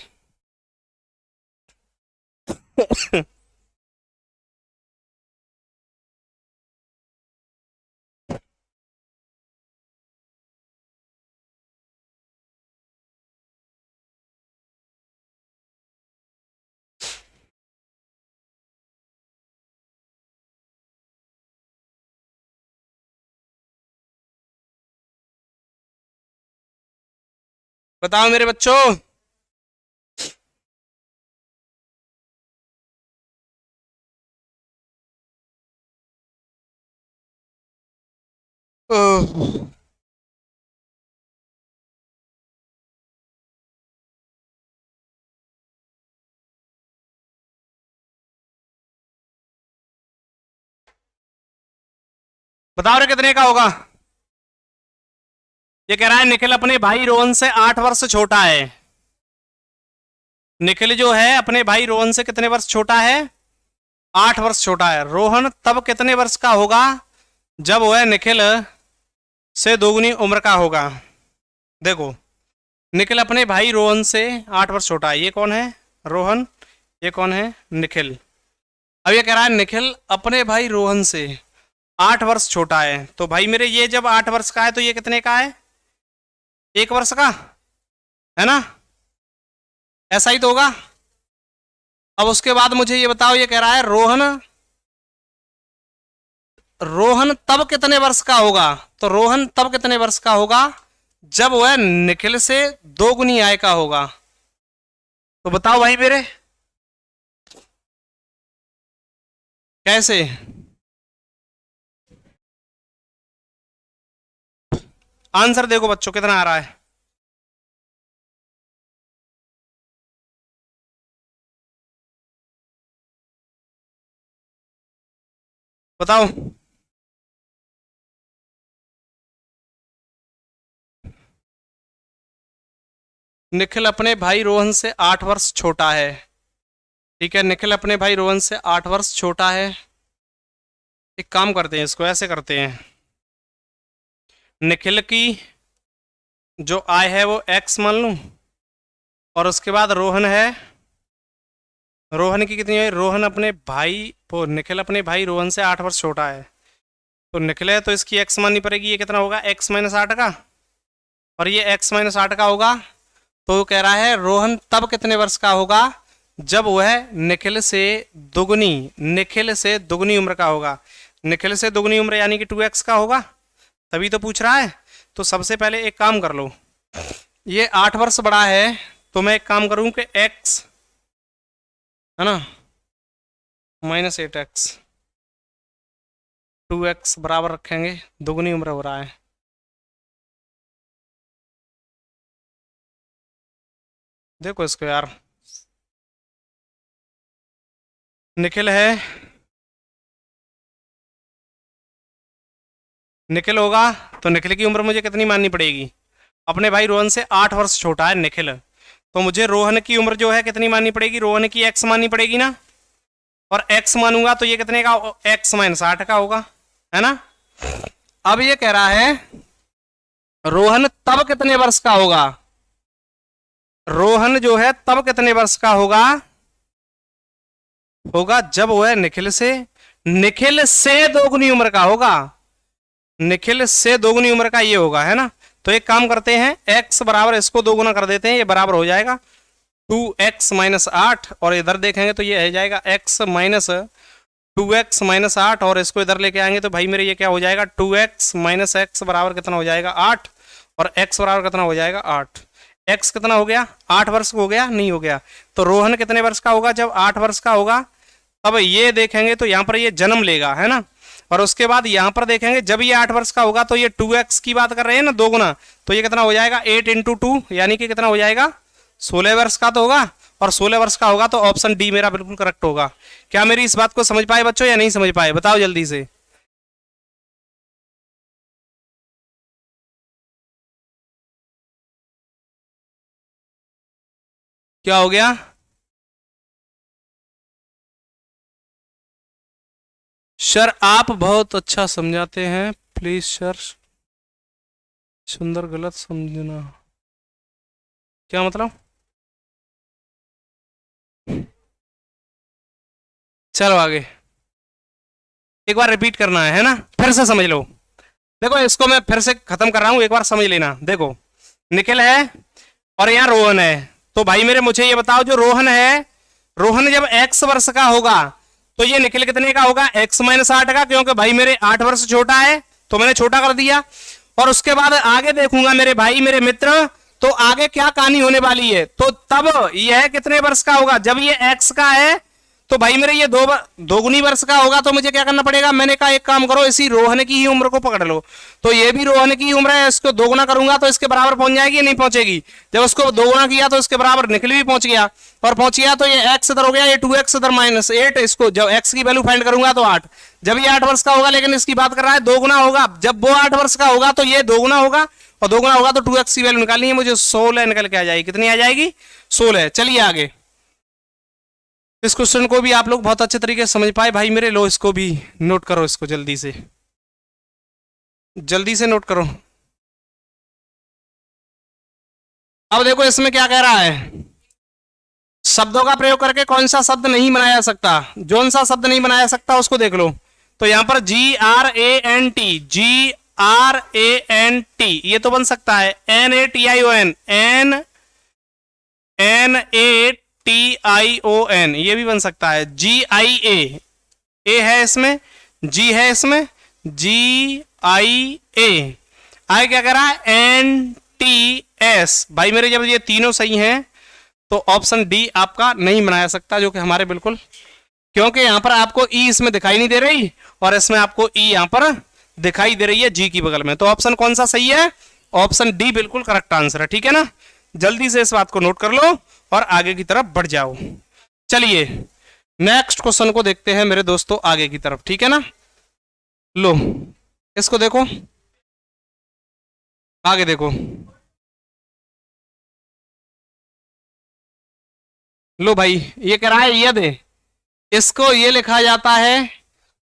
बताओ मेरे बच्चों। ओह, बताओ रे कितने का होगा। ये कह रहा है निखिल अपने भाई रोहन से 8 वर्ष छोटा है। निखिल जो है अपने भाई रोहन से कितने वर्ष छोटा है? 8 वर्ष छोटा है। रोहन तब कितने वर्ष का होगा जब वह निखिल से दोगुनी उम्र का होगा। देखो, निखिल अपने भाई रोहन से 8 वर्ष छोटा है। ये कौन है? रोहन। ये कौन है? निखिल। अब ये कह रहा है निखिल अपने भाई रोहन से 8 वर्ष छोटा है। तो भाई मेरे ये जब 8 वर्ष का है तो ये कितने का है? 1 वर्ष का है ना? ऐसा ही तो होगा। अब उसके बाद मुझे ये बताओ, ये कह रहा है रोहन रोहन तब कितने वर्ष का होगा। तो रोहन तब कितने वर्ष का होगा जब वह निखिल से 2 गुनी आय का होगा। तो बताओ भाई मेरे, कैसे? आंसर देखो बच्चों कितना आ रहा है। बताओ। निखिल अपने भाई रोहन से 8 वर्ष छोटा है। ठीक है, निखिल अपने भाई रोहन से 8 वर्ष छोटा है। एक काम करते हैं, इसको ऐसे करते हैं। निखिल की जो आय है वो x मान लूं, और उसके बाद रोहन है। रोहन की कितनी है? रोहन अपने भाई वो निखिल अपने भाई रोहन से 8 वर्ष छोटा है। तो निखिल है तो इसकी x माननी पड़ेगी। ये कितना होगा? x-8 का। और ये x-8 का होगा। तो वो कह रहा है रोहन तब कितने वर्ष का होगा जब वह निखिल से दुगनी उम्र का होगा। निखिल से दुगनी उम्र यानी कि 2x का होगा। तभी तो पूछ रहा है। तो सबसे पहले एक काम कर लो, ये 8 वर्ष बड़ा है तो मैं एक काम करूं कि x है ना -8x 2x बराबर रखेंगे, दुगनी उम्र हो रहा है। देखो इसको यार, निखिल है, निखिल होगा तो निखिल की उम्र मुझे कितनी माननी पड़ेगी? अपने भाई रोहन से 8 वर्ष छोटा है निखिल, तो मुझे रोहन की उम्र जो है कितनी माननी पड़ेगी? रोहन की x माननी पड़ेगी ना। और x मानूंगा तो ये कितने का? x-8 का होगा, है ना। अब ये कह रहा है रोहन तब कितने वर्ष का होगा। रोहन जो है तब कितने वर्ष का होगा जब वह निखिल से दोगुनी उम्र का होगा। निखिल से दोगुनी उम्र का ये होगा, है ना। तो एक काम करते हैं, x बराबर इसको दोगुना कर देते हैं, ये बराबर हो जाएगा 2x-8, और इधर देखेंगे तो ये हो जाएगा x-2x-8, और इसको इधर लेके आएंगे तो भाई मेरे ये क्या हो जाएगा? 2x-x बराबर कितना हो जाएगा? 8, और x बराबर कितना हो जाएगा? 8। x कितना हो गया? 8 वर्ष हो गया? नहीं हो गया। तो रोहन कितने वर्ष का होगा जब 8 वर्ष का होगा? अब ये देखेंगे तो यहाँ पर ये जन्म लेगा, है ना। और उसके बाद यहाँ पर देखेंगे जब ये 8 वर्ष का होगा तो ये 2x की बात कर रहे हैं ना, दोगुना, तो ये कितना हो जाएगा? 8 × 2 यानी कि कितना हो जाएगा? 16 वर्ष का तो होगा। और 16 वर्ष का होगा तो ऑप्शन डी मेरा बिल्कुल करेक्ट होगा। क्या मेरी इस बात को समझ पाए बच्चों या नहीं समझ पाए? बताओ जल्दी से। क्या हो गया? सर आप बहुत अच्छा समझाते हैं, प्लीज सर सुंदर गलत समझना। क्या मतलब? चलो आगे एक बार रिपीट करना है ना, फिर से समझ लो। देखो इसको मैं फिर से खत्म कर रहा हूं, एक बार समझ लेना। देखो निखिल है और यहाँ रोहन है, तो भाई मेरे मुझे ये बताओ, जो रोहन है, रोहन जब x वर्ष का होगा तो ये निखिल कितने का होगा, x माइनस 8 का, क्योंकि भाई मेरे 8 वर्ष छोटा है तो मैंने छोटा कर दिया। और उसके बाद आगे देखूंगा मेरे भाई मेरे मित्र, तो आगे क्या कहानी होने वाली है, तो तब यह कितने वर्ष का होगा, जब ये x का है तो भाई मेरे ये दोगुनी वर्ष का होगा, तो मुझे क्या करना पड़ेगा, मैंने कहा एक काम करो, इसी रोहन की ही उम्र को पकड़ लो, तो ये भी रोहन की उम्र है, इसको दोगुना करूंगा तो इसके बराबर पहुंच जाएगी, नहीं पहुंचेगी। जब उसको दोगुना किया तो इसके बराबर निकल भी पहुंच गया, और पहुंच गया तो ये x इधर हो गया, ये 2x इधर माइनस 8, इसको जब x की वैल्यू फाइंड करूंगा तो 8, जब ये 8 वर्ष का होगा, लेकिन इसकी बात कर रहा है दोगुना होगा, जब वो 8 वर्ष का होगा तो ये दोगुना होगा, और दोगुना होगा तो 2x की वैल्यू निकालनी है मुझे, 16 निकल के आ जाएगी। कितनी आ जाएगी, 16। चलिए आगे, इस क्वेश्चन को भी आप लोग बहुत अच्छे तरीके से समझ पाए भाई मेरे, लो इसको भी नोट करो, इसको जल्दी से नोट करो। अब देखो इसमें क्या कह रहा है, शब्दों का प्रयोग करके कौन सा शब्द नहीं बनाया सकता, जोन सा शब्द नहीं बनाया सकता उसको देख लो। तो यहां पर GRANT ये तो बन सकता है, NATION ये भी बन सकता है, GIA ए है इसमें, G है इसमें, GIA आई क्या कह रहा है, NTS। भाई मेरे जब ये तीनों सही हैं तो ऑप्शन डी आपका नहीं बनाया सकता, जो कि हमारे बिल्कुल, क्योंकि यहां पर आपको ई इसमें दिखाई नहीं दे रही और इसमें आपको ई यहां पर दिखाई दे रही है जी की बगल में, तो ऑप्शन कौन सा सही है, ऑप्शन डी बिल्कुल करेक्ट आंसर है। ठीक है ना, जल्दी से इस बात को नोट कर लो और आगे की तरफ बढ़ जाओ। चलिए नेक्स्ट क्वेश्चन को देखते हैं मेरे दोस्तों आगे की तरफ, ठीक है ना। लो इसको देखो, आगे देखो, लो भाई ये कह रहा है यदि इसको ये लिखा जाता है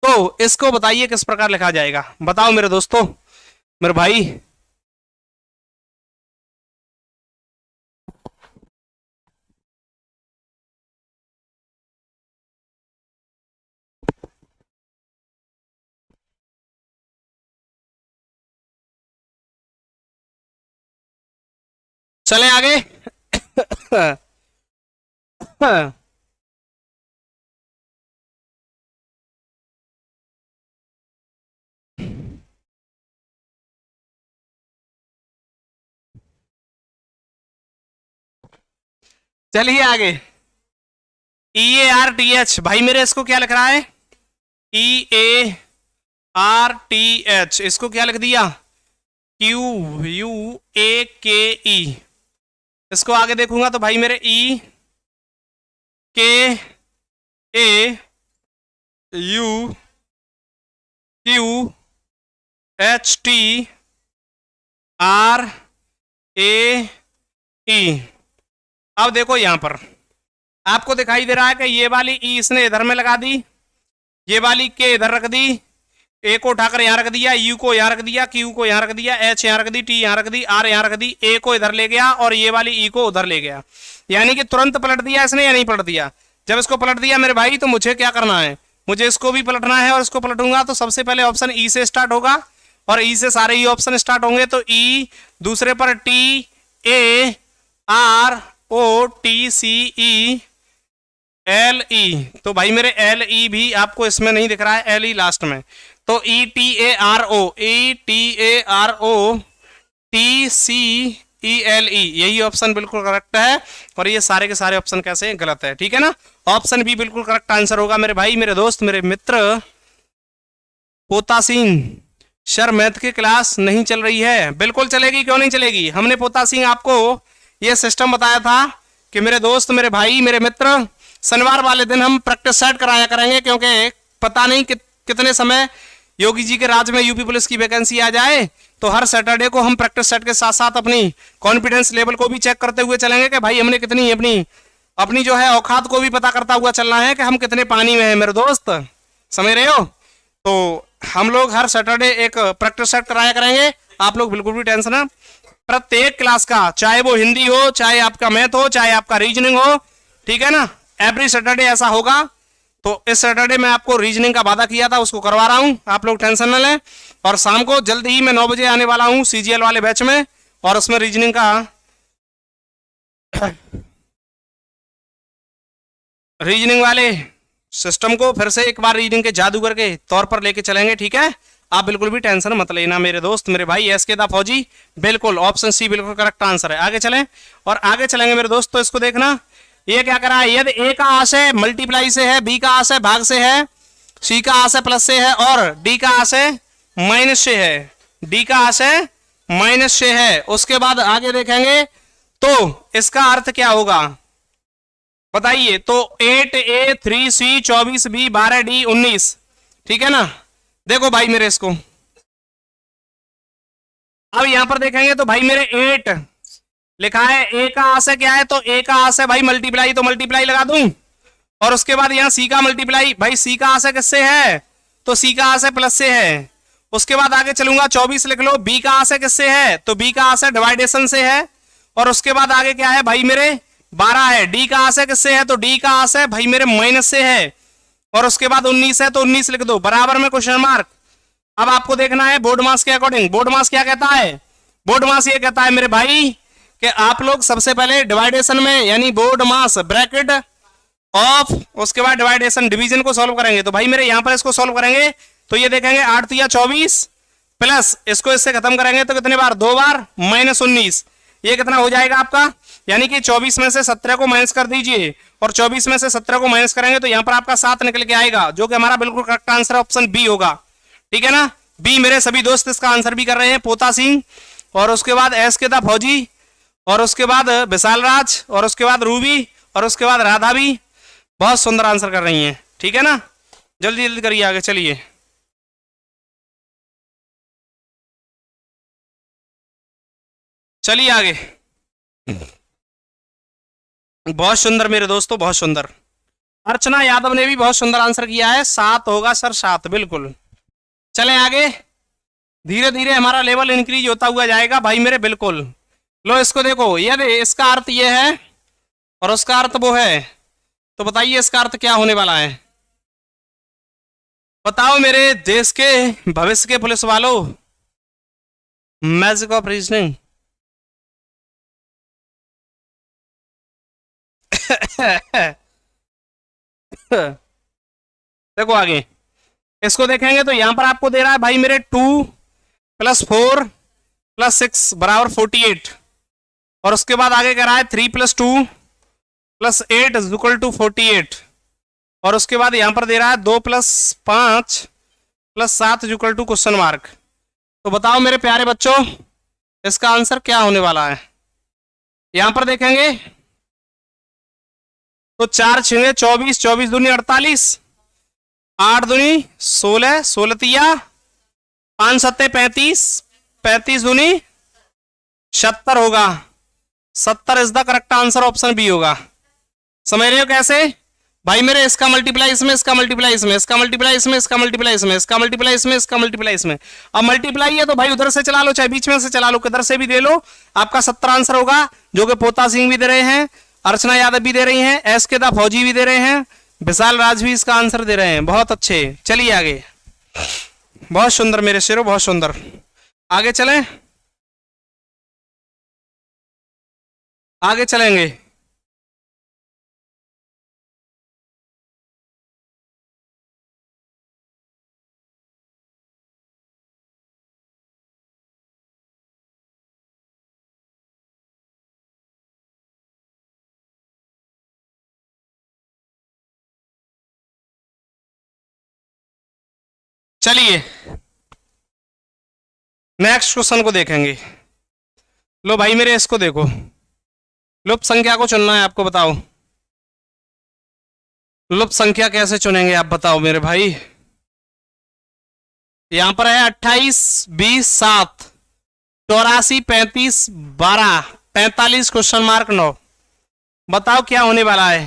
तो इसको बताइए किस प्रकार लिखा जाएगा, बताओ मेरे दोस्तों, मेरे भाई। चलें आगे। चलिए आगे, EARTH, भाई मेरे इसको क्या लिख रहा है, EARTH, इसको क्या लिख दिया, QUAKE। इसको आगे देखूंगा तो भाई मेरे EKAUQHTRAE। अब देखो यहां पर आपको दिखाई दे रहा है कि ये वाली ई इसने इधर में लगा दी, ये वाली के इधर रख दी, ए को उठाकर यहां रख दिया, यू को यहां रख दिया, क्यू को यहां रख दिया, एच यहां रख दी, टी यहां रख दी, आर यहां रख दी, ए को इधर ले गया और ये वाली ई को उधर ले गया, यानी कि तुरंत पलट दिया इसने या नहीं पलट दिया। जब इसको पलट दिया मेरे भाई तो मुझे क्या करना है, मुझे इसको भी पलटना है, और इसको पलटूंगा तो सबसे पहले ऑप्शन ई से स्टार्ट होगा, और ई से सारे ही ऑप्शन स्टार्ट होंगे, तो ई, दूसरे पर TAROTCELE, तो भाई मेरे LE भी आपको इसमें नहीं दिख रहा है, LE लास्ट में, तो ETAROTCELE यही ऑप्शन बिल्कुल करेक्ट है, और ये सारे के सारे ऑप्शन कैसे गलत है, ठीक है ना। ऑप्शन बी बिल्कुल करेक्ट आंसर होगा मेरे भाई मेरे दोस्त मेरे मित्र। पोता सिंह सर मैथ की क्लास नहीं चल रही है, बिल्कुल चलेगी, क्यों नहीं चलेगी। हमने पोता सिंह आपको ये सिस्टम बताया था कि मेरे दोस्त मेरे भाई मेरे मित्र, शनिवार वाले दिन हम प्रैक्टिस सेट कराया करेंगे, क्योंकि पता नहीं कितने समय योगी जी के राज में यूपी पुलिस की वैकेंसी आ जाए, तो हर सैटरडे को हम प्रैक्टिस सेट के साथ साथ अपनी कॉन्फिडेंस लेवल को भी चेक करते हुए चलेंगे कि भाई हमने कितनी अपनी जो है औकात को भी पता करता हुआ चलना है कि हम कितने पानी में हैं मेरे दोस्त, समझ रहे हो। तो हम लोग हर सैटरडे एक प्रैक्टिस सेट कराया करेंगे, आप लोग बिल्कुल भी टेंशन ना, प्रत्येक क्लास का, चाहे वो हिंदी हो, चाहे आपका मैथ हो, चाहे आपका रीजनिंग हो, ठीक है ना, एवरी सैटरडे ऐसा होगा। तो तो इस सैटरडे मैं आपको रीजनिंग का वादा किया था, उसको करवा रहा हूं, आप लोग टेंशन न लें। और शाम को जल्दी ही मैं 9 बजे आने वाला हूं सीजीएल वाले बैच में, और उसमें रीजनिंग का रीजनिंग वाले सिस्टम को फिर से एक बार रीजनिंग के जादूगर के तौर पर लेके चलेंगे, ठीक है। आप बिल्कुल भी टेंशन मत लेना मेरे दोस्त, मेरे भाई। एस के दा फौजी, बिल्कुल ऑप्शन सी बिल्कुल करेक्ट आंसर है। आगे चलें, और आगे चलेंगे मेरे दोस्त, तो इसको देखना ये क्या करा है। यदि ए का आशय मल्टीप्लाई से है, बी का आशय भाग से है, सी का आशय प्लस से है, और डी का आशय माइनस से है, डी का आशय माइनस से है, उसके बाद आगे देखेंगे तो इसका अर्थ क्या होगा बताइए। तो 8A 3C 24B 12D 19, ठीक है ना। देखो भाई मेरे इसको अब यहां पर देखेंगे तो भाई मेरे 8 लिखा है, ए का आशय क्या है, तो ए का आशय भाई मल्टीप्लाई, तो मल्टीप्लाई लगा दूं। और उसके बाद यहां सी का मल्टीप्लाई, भाई सी का आशय किससे है, तो सी का आशय प्लस से है। उसके बाद आगे चलूंगा 24 लिख लो, बी का आशय किससे है, तो बी का आशय डिवाइडेशन से है। और उसके बाद आगे क्या है भाई मेरे 12 है, डी का आशय किससे है, तो डी का आशय भाई मेरे माइनस से है। और उसके बाद 19 है, तो 19 लिख दो, बराबर में क्वेश्चन मार्क। अब आपको देखना है बोर्ड मास के अकॉर्डिंग। बोर्ड मास क्या कहता है, बोर्ड मास ये कहता है मेरे भाई कि आप लोग सबसे पहले डिवाइडेशन में यानी बोर्ड मास ब्रैकेट ऑफ, उसके बाद डिवाइडेशन डिवीजन को सॉल्व करेंगे। तो भाई मेरे यहां पर इसको सॉल्व करेंगे तो ये देखेंगे 8 तिया 24 प्लस इसको इससे खत्म करेंगे तो कितने बार, 2 बार, माइनस 19, ये कितना हो जाएगा आपका, यानी कि 24 में से 17 को माइनस कर दीजिए, और 24 में से 17 को माइनस करेंगे तो यहां पर आपका 7 निकल के आएगा, जो कि हमारा बिल्कुल करेक्ट आंसर ऑप्शन बी होगा, ठीक है ना। बी मेरे सभी दोस्त इसका आंसर भी कर रहे हैं, पोता सिंह, और उसके बाद एस के दा फौजी, और उसके बाद विशाल राज, और उसके बाद रूबी, और उसके बाद राधा भी बहुत सुंदर आंसर कर रही हैं, ठीक है ना। जल्दी जल्दी करिए, आगे चलिए। चलिए आगे। बहुत सुंदर मेरे दोस्तों, बहुत सुंदर। अर्चना यादव ने भी बहुत सुंदर आंसर किया है, 7 होगा सर, 7 बिल्कुल। चलें आगे, धीरे धीरे हमारा लेवल इंक्रीज होता हुआ जाएगा भाई मेरे, बिल्कुल। लो इसको देखो, यदि इसका अर्थ ये है और उसका अर्थ वो है, तो बताइए इसका अर्थ क्या होने वाला है। बताओ मेरे देश के भविष्य के पुलिस वालों, मैजिक ऑफ रीजनिंग। देखो आगे इसको देखेंगे तो यहां पर आपको दे रहा है भाई मेरे 2 + 4 + 6 बराबर 48, और उसके बाद आगे कह रहा है 3 + 2 + 8 = 48, और उसके बाद यहां पर दे रहा है 2 + 5 + 7 = क्वेश्चन मार्क। तो बताओ मेरे प्यारे बच्चों इसका आंसर क्या होने वाला है। यहां पर देखेंगे तो 4 × 24, 24 दूनी 48, 8 दूनी 16, 16 तिया 5 सत्ते 35, 35 दूनी 76 होगा, 70 is the correct answer, option B होगा। समझ रहे हो कैसे भाई मेरे, इसका मल्टीप्लाई इसमें, इसका मल्टीप्लाई इसमें, इसका मल्टीप्लाई इसमें, इसका मल्टीप्लाई इसमें, इसका मल्टीप्लाई इसमें, इसका मल्टीप्लाई इसमें। अब मल्टीप्लाई है तो भाई उधर से चला लो, चाहे बीच में से चला लो, किधर से भी दे लो, आपका 70 आंसर होगा, जो कि पोता सिंह भी दे रहे हैं, अर्चना यादव भी दे रही हैं, एस के दा फौजी भी दे रहे हैं, विशाल राज भी इसका आंसर दे रहे हैं। बहुत अच्छे, चलिए आगे। बहुत सुंदर मेरे शेरों, बहुत सुंदर। आगे चलें, आगे चलेंगे। चलिए नेक्स्ट क्वेश्चन को देखेंगे। लो भाई मेरे इसको देखो, लुप्त संख्या को चुनना है आपको, बताओ लुप्त संख्या कैसे चुनेंगे आप, बताओ मेरे भाई। यहां पर है 28, 20, 7, 84, 35, 12, 45 क्वेश्चन मार्क 9। बताओ क्या होने वाला है।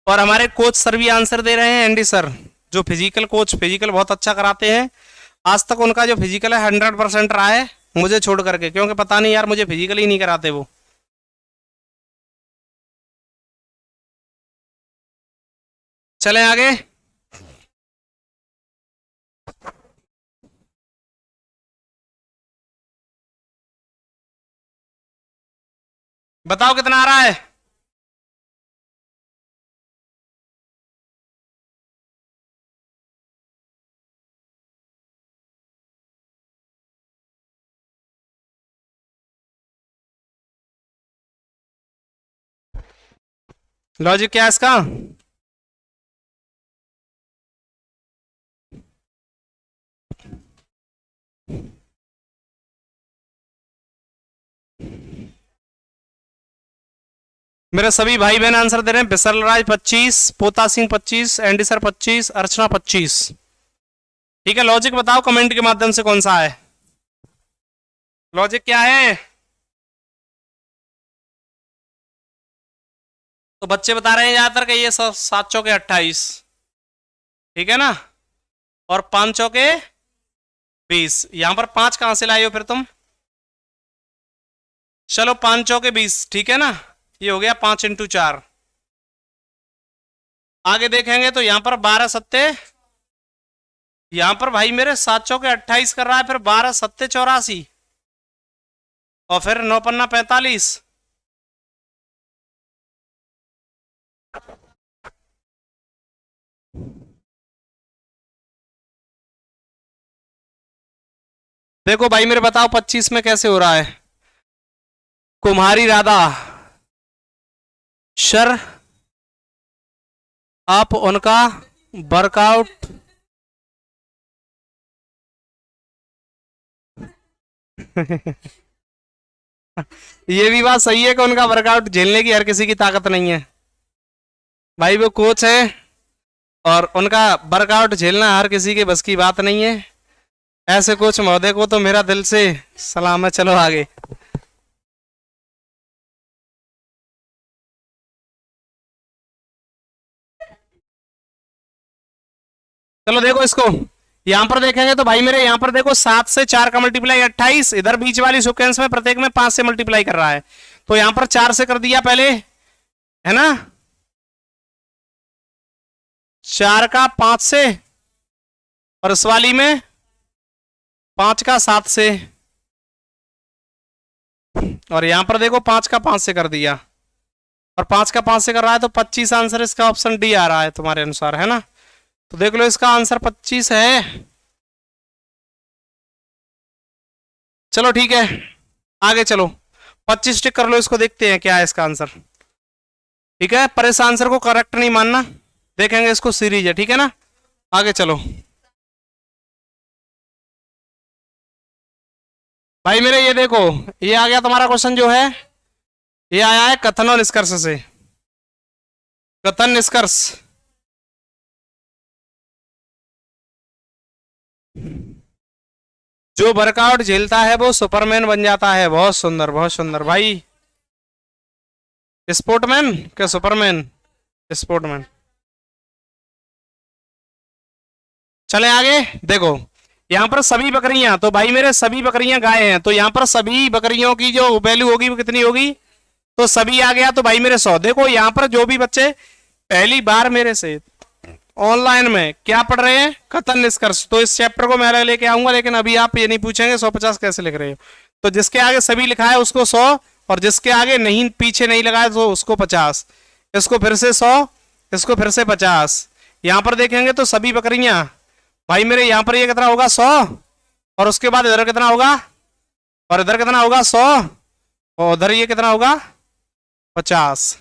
और हमारे कोच सर भी आंसर दे रहे हैं, एनडी सर, जो फिजिकल कोच, फिजिकल बहुत अच्छा कराते हैं। आज तक उनका जो फिजिकल है 100% रहा है, मुझे छोड़ करके, क्योंकि पता नहीं यार मुझे फिजिकल ही नहीं कराते वो। चलें आगे। बताओ कितना आ रहा है। लॉजिक क्या है इसका? मेरे सभी भाई बहन आंसर दे रहे हैं। बिसल राज 25, पोता सिंह 25, एंडी सर 25, अर्चना 25। ठीक है, लॉजिक बताओ कमेंट के माध्यम से कौन सा है। लॉजिक क्या है? तो बच्चे बता रहे हैं ज्यादातर कि ये 7 चौके 28, ठीक है ना, और 5 चौके 20। यहां पर 5 कहां से लाए हो फिर तुम? चलो 5 चौके 20, ठीक है ना, ये हो गया 5 × 4। आगे देखेंगे तो यहां पर 12 सत्ते, यहां पर भाई मेरे 7 चौके 28 कर रहा है, फिर 12 सत्ते 84, और फिर 9 पन्ना 45। देखो भाई मेरे बताओ 25 में कैसे हो रहा है। कुम्हारी राधा सर, आप उनका वर्कआउट ये भी बात सही है कि उनका वर्कआउट झेलने की हर किसी की ताकत नहीं है भाई, वो कोच है और उनका वर्कआउट झेलना हर किसी के बस की बात नहीं है। ऐसे कोच महोदय को तो मेरा दिल से सलाम है। चलो आगे। चलो देखो इसको, यहां पर देखेंगे तो भाई मेरे यहां पर देखो 7 से 4 का मल्टीप्लाई 28, इधर बीच वाली सीक्वेंस में प्रत्येक में 5 से मल्टीप्लाई कर रहा है, तो यहां पर 4 से कर दिया पहले, है ना, 4 का 5 से, और इस वाली में 5 का 7 से, और यहां पर देखो 5 का 5 से कर दिया, और 5 का 5 से कर रहा है, तो 25 आंसर इसका ऑप्शन डी आ रहा है तुम्हारे अनुसार, है ना। तो देख लो इसका आंसर 25 है। चलो ठीक है, आगे चलो, 25 टिक कर लो इसको, देखते हैं क्या है इसका आंसर। ठीक है, पर इस आंसर को करेक्ट नहीं मानना, देखेंगे इसको सीरीज है, ठीक है ना। आगे चलो भाई मेरे, ये देखो ये आ गया तुम्हारा क्वेश्चन जो है, ये आया है कथन और निष्कर्ष से। कथन निष्कर्ष, जो वर्कआउट झेलता है वो सुपरमैन बन जाता है। बहुत सुंदर, बहुत सुंदर भाई। स्पोर्टमैन क्या सुपरमैन? स्पोर्टमैन। चले आगे। देखो यहां पर सभी बकरियां, तो भाई मेरे सभी बकरियां गाय हैं, तो यहां पर सभी बकरियों की जो वैल्यू होगी वो कितनी होगी? तो सभी आ गया, तो भाई मेरे 100। देखो यहां पर जो भी बच्चे पहली बार मेरे से ऑनलाइन में क्या पढ़ रहे हैं, कथन निष्कर्ष, तो इस चैप्टर को मैं लेके आऊंगा, लेकिन अभी आप ये नहीं पूछेंगे 150 कैसे लिख रहे हो। तो जिसके आगे सभी लिखा है उसको 100, और जिसके आगे नहीं, पीछे नहीं लगा है, तो उसको 50। इसको फिर से 100, इसको फिर से 50। यहां पर देखेंगे तो सभी बकरियां, भाई मेरे यहां पर ये कितना होगा 100, और उसके बाद इधर कितना होगा, और इधर कितना होगा 100, और उधर ये कितना होगा 50।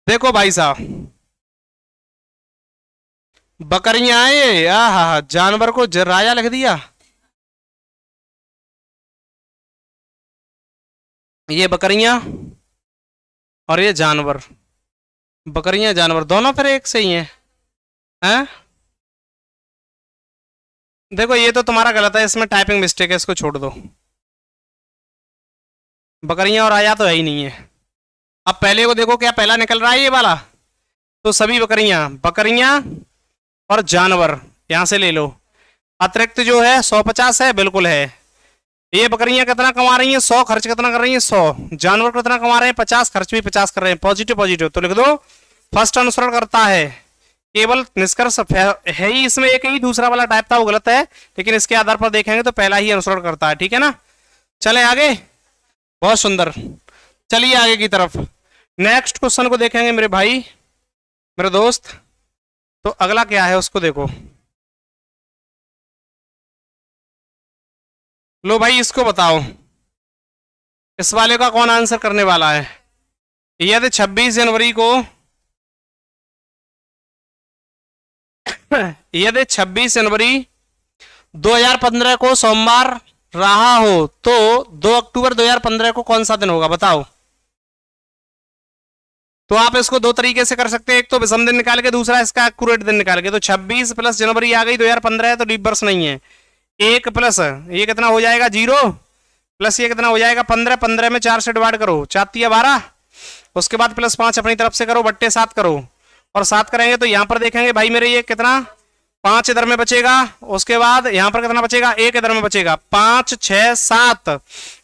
देखो भाई साहब, बकरियां ये आहा, जानवर को राजा लिख दिया। ये बकरियां और ये जानवर, बकरियां जानवर दोनों फिर एक से ही हैं? देखो ये तो तुम्हारा गलत है, इसमें टाइपिंग मिस्टेक है, इसको छोड़ दो। बकरियां और आया तो है ही नहीं है। अब पहले को देखो क्या पहला निकल रहा है, ये वाला, तो सभी बकरियां, बकरियां और जानवर यहां से ले लो। अतिरिक्त जो है 150 है, बिल्कुल है। ये बकरियां कितना कमा रही हैं 100, खर्च कितना कर रही हैं 100, जानवर कितना कमा रहे हैं 50, खर्च भी 50 कर रहे हैं। पॉजिटिव पॉजिटिव, तो लिख दो फर्स्ट अनुसरण करता है केवल निष्कर्ष है ही इसमें एक ही, दूसरा वाला टाइप था वो गलत है, लेकिन इसके आधार पर देखेंगे तो पहला ही अनुसरण करता है। ठीक है ना, चले आगे। बहुत सुंदर, चलिए आगे की तरफ नेक्स्ट क्वेश्चन को देखेंगे मेरे भाई, मेरे दोस्त। तो अगला क्या है उसको देखो। लो भाई इसको बताओ, इस वाले का कौन आंसर करने वाला है। यदि 26 जनवरी को यदि 26 जनवरी 2015 को सोमवार रहा हो तो 2 अक्टूबर 2015 को कौन सा दिन होगा, बताओ। तो आप इसको दो तरीके से कर सकते हैं, एक तो विषम दिन निकाल के, दूसरा इसका एक्यूरेट दिन निकाल के। तो 26 प्लस जनवरी आ गई 2015 है तो लीप वर्ष नहीं है। 1 प्लस ये कितना हो जाएगा 0, प्लस ये कितना हो जाएगा 15, 15 में 4 से डिवाइड करो, 4 या 12, उसके बाद प्लस 5 अपनी तरफ से करो, बट्टे 7 करो, और 7 करेंगे तो यहां पर देखेंगे भाई मेरे ये कितना 5 इधर में बचेगा, उसके बाद यहां पर कितना बचेगा 1 इधर में बचेगा, 5 6 7,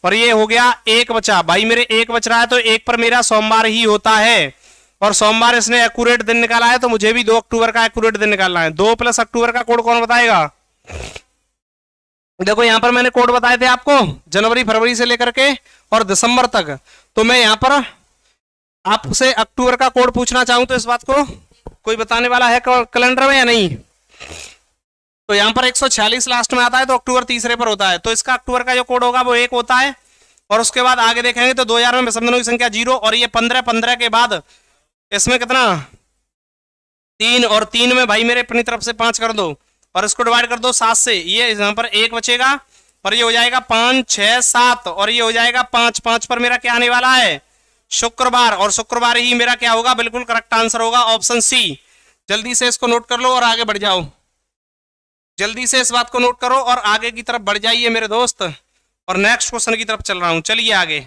और ये हो गया 1 बचा भाई मेरे, 1 बच रहा है तो 1 पर मेरा सोमवार ही होता है, और सोमवार इसने एक्यूरेट दिन निकाला है तो मुझे भी 2 अक्टूबर का एक्यूरेट दिन निकालना है। 2 प्लस अक्टूबर का कोड कौन बताएगा। देखो यहां पर मैंने कोड बताए थे आपको जनवरी फरवरी से लेकर के और दिसंबर तक, तो मैं यहां पर आपसे अक्टूबर का कोड पूछना चाहूं तो इस बात को कोई बताने वाला है कैलेंडर में या नहीं। तो यहां पर 146 लास्ट में आता है तो अक्टूबर तीसरे पर होता है, तो इसका अक्टूबर का जो कोड होगा वो 1 होता है। और उसके बाद आगे देखेंगे तो 2000 में विषम दिनों की संख्या 0, और ये 15, 15 के बाद इसमें कितना 3, और 3 में भाई मेरे अपनी तरफ से 5 कर दो और इसको डिवाइड कर दो 7 से, ये यहां पर 1 बचेगा और ये हो जाएगा 5 6 7, और ये हो जाएगा 5, 5 पर मेरा क्या आने वाला है शुक्रवार, और शुक्रवार ही मेरा क्या होगा, बिल्कुल करेक्ट आंसर होगा ऑप्शन सी। जल्दी से इसको नोट कर लो और आगे बढ़ जाओ, जल्दी से इस बात को नोट करो और आगे की तरफ बढ़ जाइए मेरे दोस्त, और नेक्स्ट क्वेश्चन की तरफ चल रहा हूं। चलिए आगे,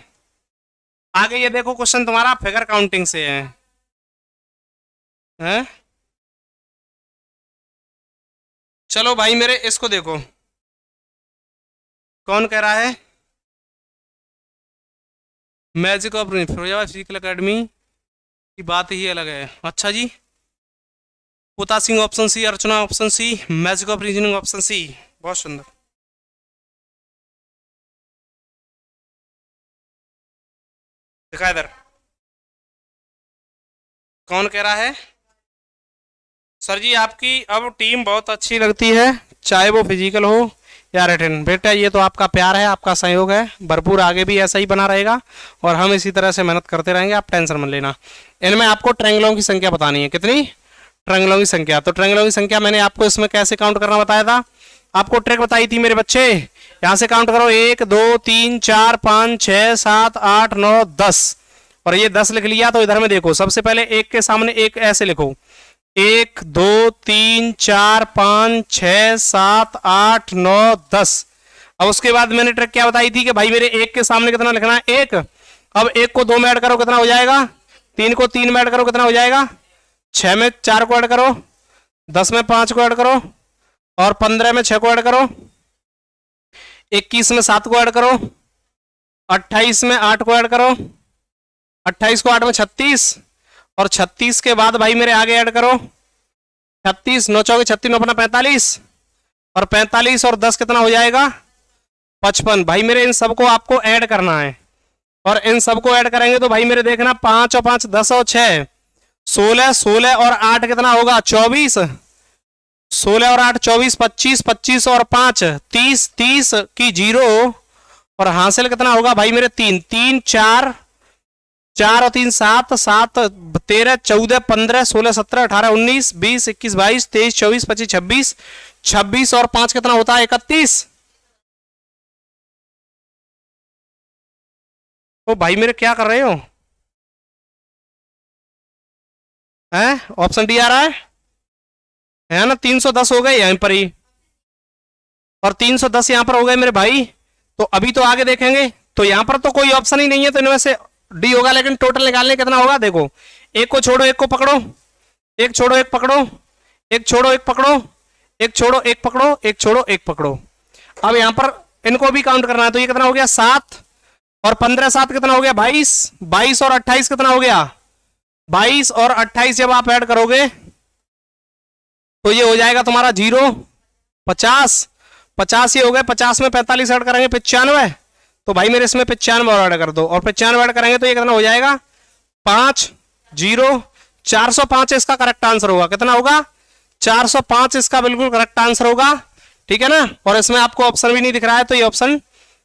आगे ये देखो क्वेश्चन तुम्हारा फिगर काउंटिंग से है, हैं? चलो भाई मेरे इसको देखो, कौन कह रहा है magic of Firozabad physical academy की बात ही अलग है। अच्छा जी, पुता Singh option C, Archana option C, magic of reasoning option C, बहुत सुंदर। देखा इधर कौन कह रहा है, सर जी आपकी अब टीम बहुत अच्छी लगती है, चाहे वो फिजिकल हो या रिटन। बेटा ये तो आपका प्यार है, आपका सहयोग है, भरपूर आगे भी ऐसा ही बना रहेगा और हम इसी तरह से मेहनत करते रहेंगे, आप टेंशन मत लेना। इनमें आपको ट्रायंगलों की संख्या बतानी है, कितनी ट्रायंगलों की संख्या। तो ट्रायंगलों की संख्या मैंने आपको इसमें कैसे काउंट करना बताया था, आपको ट्रिक बताई थी मेरे बच्चे। यहां से काउंट करो 1 2 3 4 5 6 7 8 9 10, और ये 10 लिख लिया तो इधर में देखो सबसे पहले 1 के सामने 1 ऐसे लिखो, 1 2 3 4 5 6 7 8 9 10। अब उसके बाद मैंने ट्रिक क्या बताई थी कि भाई मेरे 1 के सामने कितना लिखना है 1, अब 1 को 2 में ऐड करो कितना हो जाएगा, 3 को 3 में ऐड करो कितना हो जाएगा, 6 में 4 को ऐड करो, 10 में 5 को ऐड करो, और 15 में 6 को ऐड करो, 21 में 7 को ऐड करो, 28 में 8 को ऐड करो, 28 को 8 में 36, और 36 के बाद भाई मेरे आगे ऐड करो 36 9 चौके 36 9 45, और 45 और 10 कितना हो जाएगा 55। भाई मेरे इन सबको आपको ऐड करना है, और इन सबको ऐड करेंगे तो भाई मेरे देखना 5 और 5 10 और 6 16, 16 और 8 कितना होगा 24, 16 और 8 24, 25 25 और 5 30, 30 की 0, और हासिल कितना होगा भाई मेरे 3 3 4 4 और 3 7 7 13 14 15 16 17 18 19 20 21 22 23 24 25 26 26 और 5 कितना होता है 31। तो भाई मेरे क्या कर रहे हो हैं, ऑप्शन डी आ रहा है ना, 310 हो गए यहीं पर ही, और 310 यहां पर हो गए मेरे भाई। तो अभी तो आगे देखेंगे, तो यहां पर तो कोई ऑप्शन ही नहीं है तो इनमें से डी होगा, लेकिन टोटल निकालने कितना होगा देखो, एक को छोड़ो एक को पकड़ो, एक छोड़ो एक पकड़ो, एक छोड़ो एक पकड़ो, एक छोड़ो एक पकड़ो, एक छोड़ो एक पकड़ो। अब यहां पर इनको भी काउंट करना है, तो ये कितना हो गया 7, और 15 7 कितना हो गया 22, 22 और 28 कितना हो गया 22 और 28 जब आप ऐड करोगे तो ये हो जाएगा तुम्हारा 0, 50, 50 ये हो गए, 50 में 45 ऐड करेंगे 95, तो भाई मेरे इसमें 95 और ऐड कर दो, और 95 ऐड करेंगे तो ये कितना हो जाएगा 5, 0, 405 इसका करेक्ट आंसर होगा। कितना होगा 405 इसका बिल्कुल करेक्ट आंसर होगा, ठीक है ना। और इसमें आपको ऑप्शन भी नहीं दिख रहा है, तो ये ऑप्शन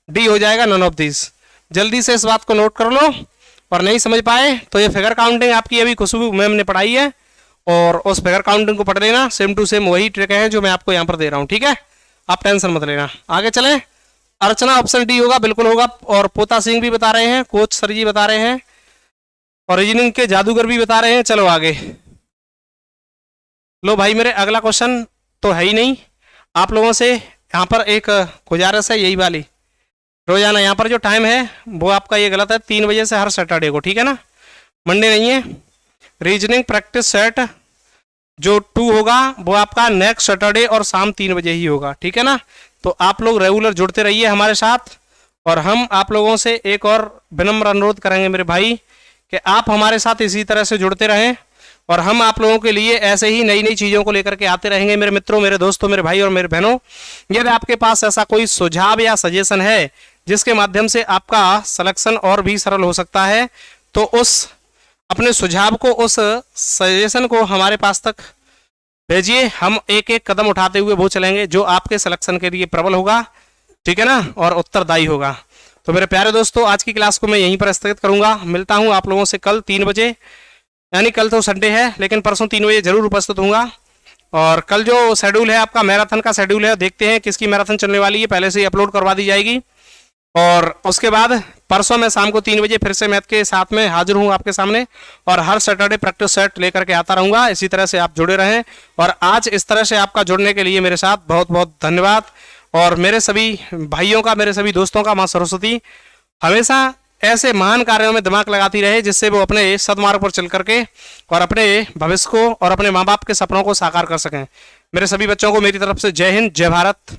डी हो जाएगा, नन ऑफ दिस। जल्दी से इस बात को नोट कर लो, और नहीं समझ पाए तो ये फिगर काउंटिंग आपकी अभी खुशबू मैम ने पढ़ाई है, और उस फिगर काउंटिंग को पढ़ लेना, सेम टू सेम वही ट्रिक है जो मैं आपको यहाँ पर दे रहा हूँ, ठीक है। आप टेंशन मत लेना। आगे चलें, अर्चना ऑप्शन डी होगा, बिल्कुल होगा। और पोता सिंह भी बता रहे हैं, कोच सर जी बता रहे हैं, और रीजनिंग के जादूगर भी बता रहे हैं। चलो आगे लो भाई, मेरे अगला क्वेश्चन तो है ही नहीं। आप लोगों से यहाँ पर एक गुजारिश है यही वाली, रोजाना यहाँ पर जो टाइम है वो आपका ये गलत है, 3 बजे से हर सैटरडे को, ठीक है ना, मंडे नहीं है। रीजनिंग प्रैक्टिस सेट जो 2 होगा वो आपका नेक्स्ट सैटरडे और शाम 3 बजे ही होगा, ठीक है ना। तो आप लोग रेगुलर जुड़ते रहिए हमारे साथ, और हम आप लोगों से एक और विनम्र अनुरोध करेंगे मेरे भाई कि आप हमारे साथ इसी तरह से जुड़ते रहें, और हम आप लोगों के लिए ऐसे ही नई नई चीज़ों को लेकर के आते रहेंगे मेरे मित्रों, मेरे दोस्तों, मेरे भाई और मेरे बहनों। यदि आपके पास ऐसा कोई सुझाव या सजेशन है जिसके माध्यम से आपका सिलेक्शन और भी सरल हो सकता है, तो उस अपने सुझाव को, उस सजेशन को हमारे पास तक भेजिए। हम एक एक कदम उठाते हुए वो चलेंगे जो आपके सिलेक्शन के लिए प्रबल होगा, ठीक है ना, और उत्तरदायी होगा। तो मेरे प्यारे दोस्तों, आज की क्लास को मैं यहीं पर स्थगित करूंगा। मिलता हूं आप लोगों से कल 3 बजे, यानी कल तो संडे है लेकिन परसों 3 बजे जरूर उपस्थित होऊंगा। और कल जो शेड्यूल है आपका मैराथन का शेड्यूल है, देखते हैं किसकी मैराथन चलने वाली है, पहले से ही अपलोड करवा दी जाएगी। और उसके बाद परसों मैं शाम को 3 बजे फिर से मैथ के साथ में हाजिर हूँ आपके सामने, और हर सैटरडे प्रैक्टिस सेट लेकर के आता रहूँगा। इसी तरह से आप जुड़े रहें, और आज इस तरह से आपका जुड़ने के लिए मेरे साथ बहुत बहुत धन्यवाद। और मेरे सभी भाइयों का, मेरे सभी दोस्तों का माँ सरस्वती हमेशा ऐसे महान कार्यों में दिमाग लगाती रहे जिससे वो अपने सदमार्ग पर चल करके और अपने भविष्य को और अपने माँ बाप के सपनों को साकार कर सकें। मेरे सभी बच्चों को मेरी तरफ से जय हिंद, जय भारत।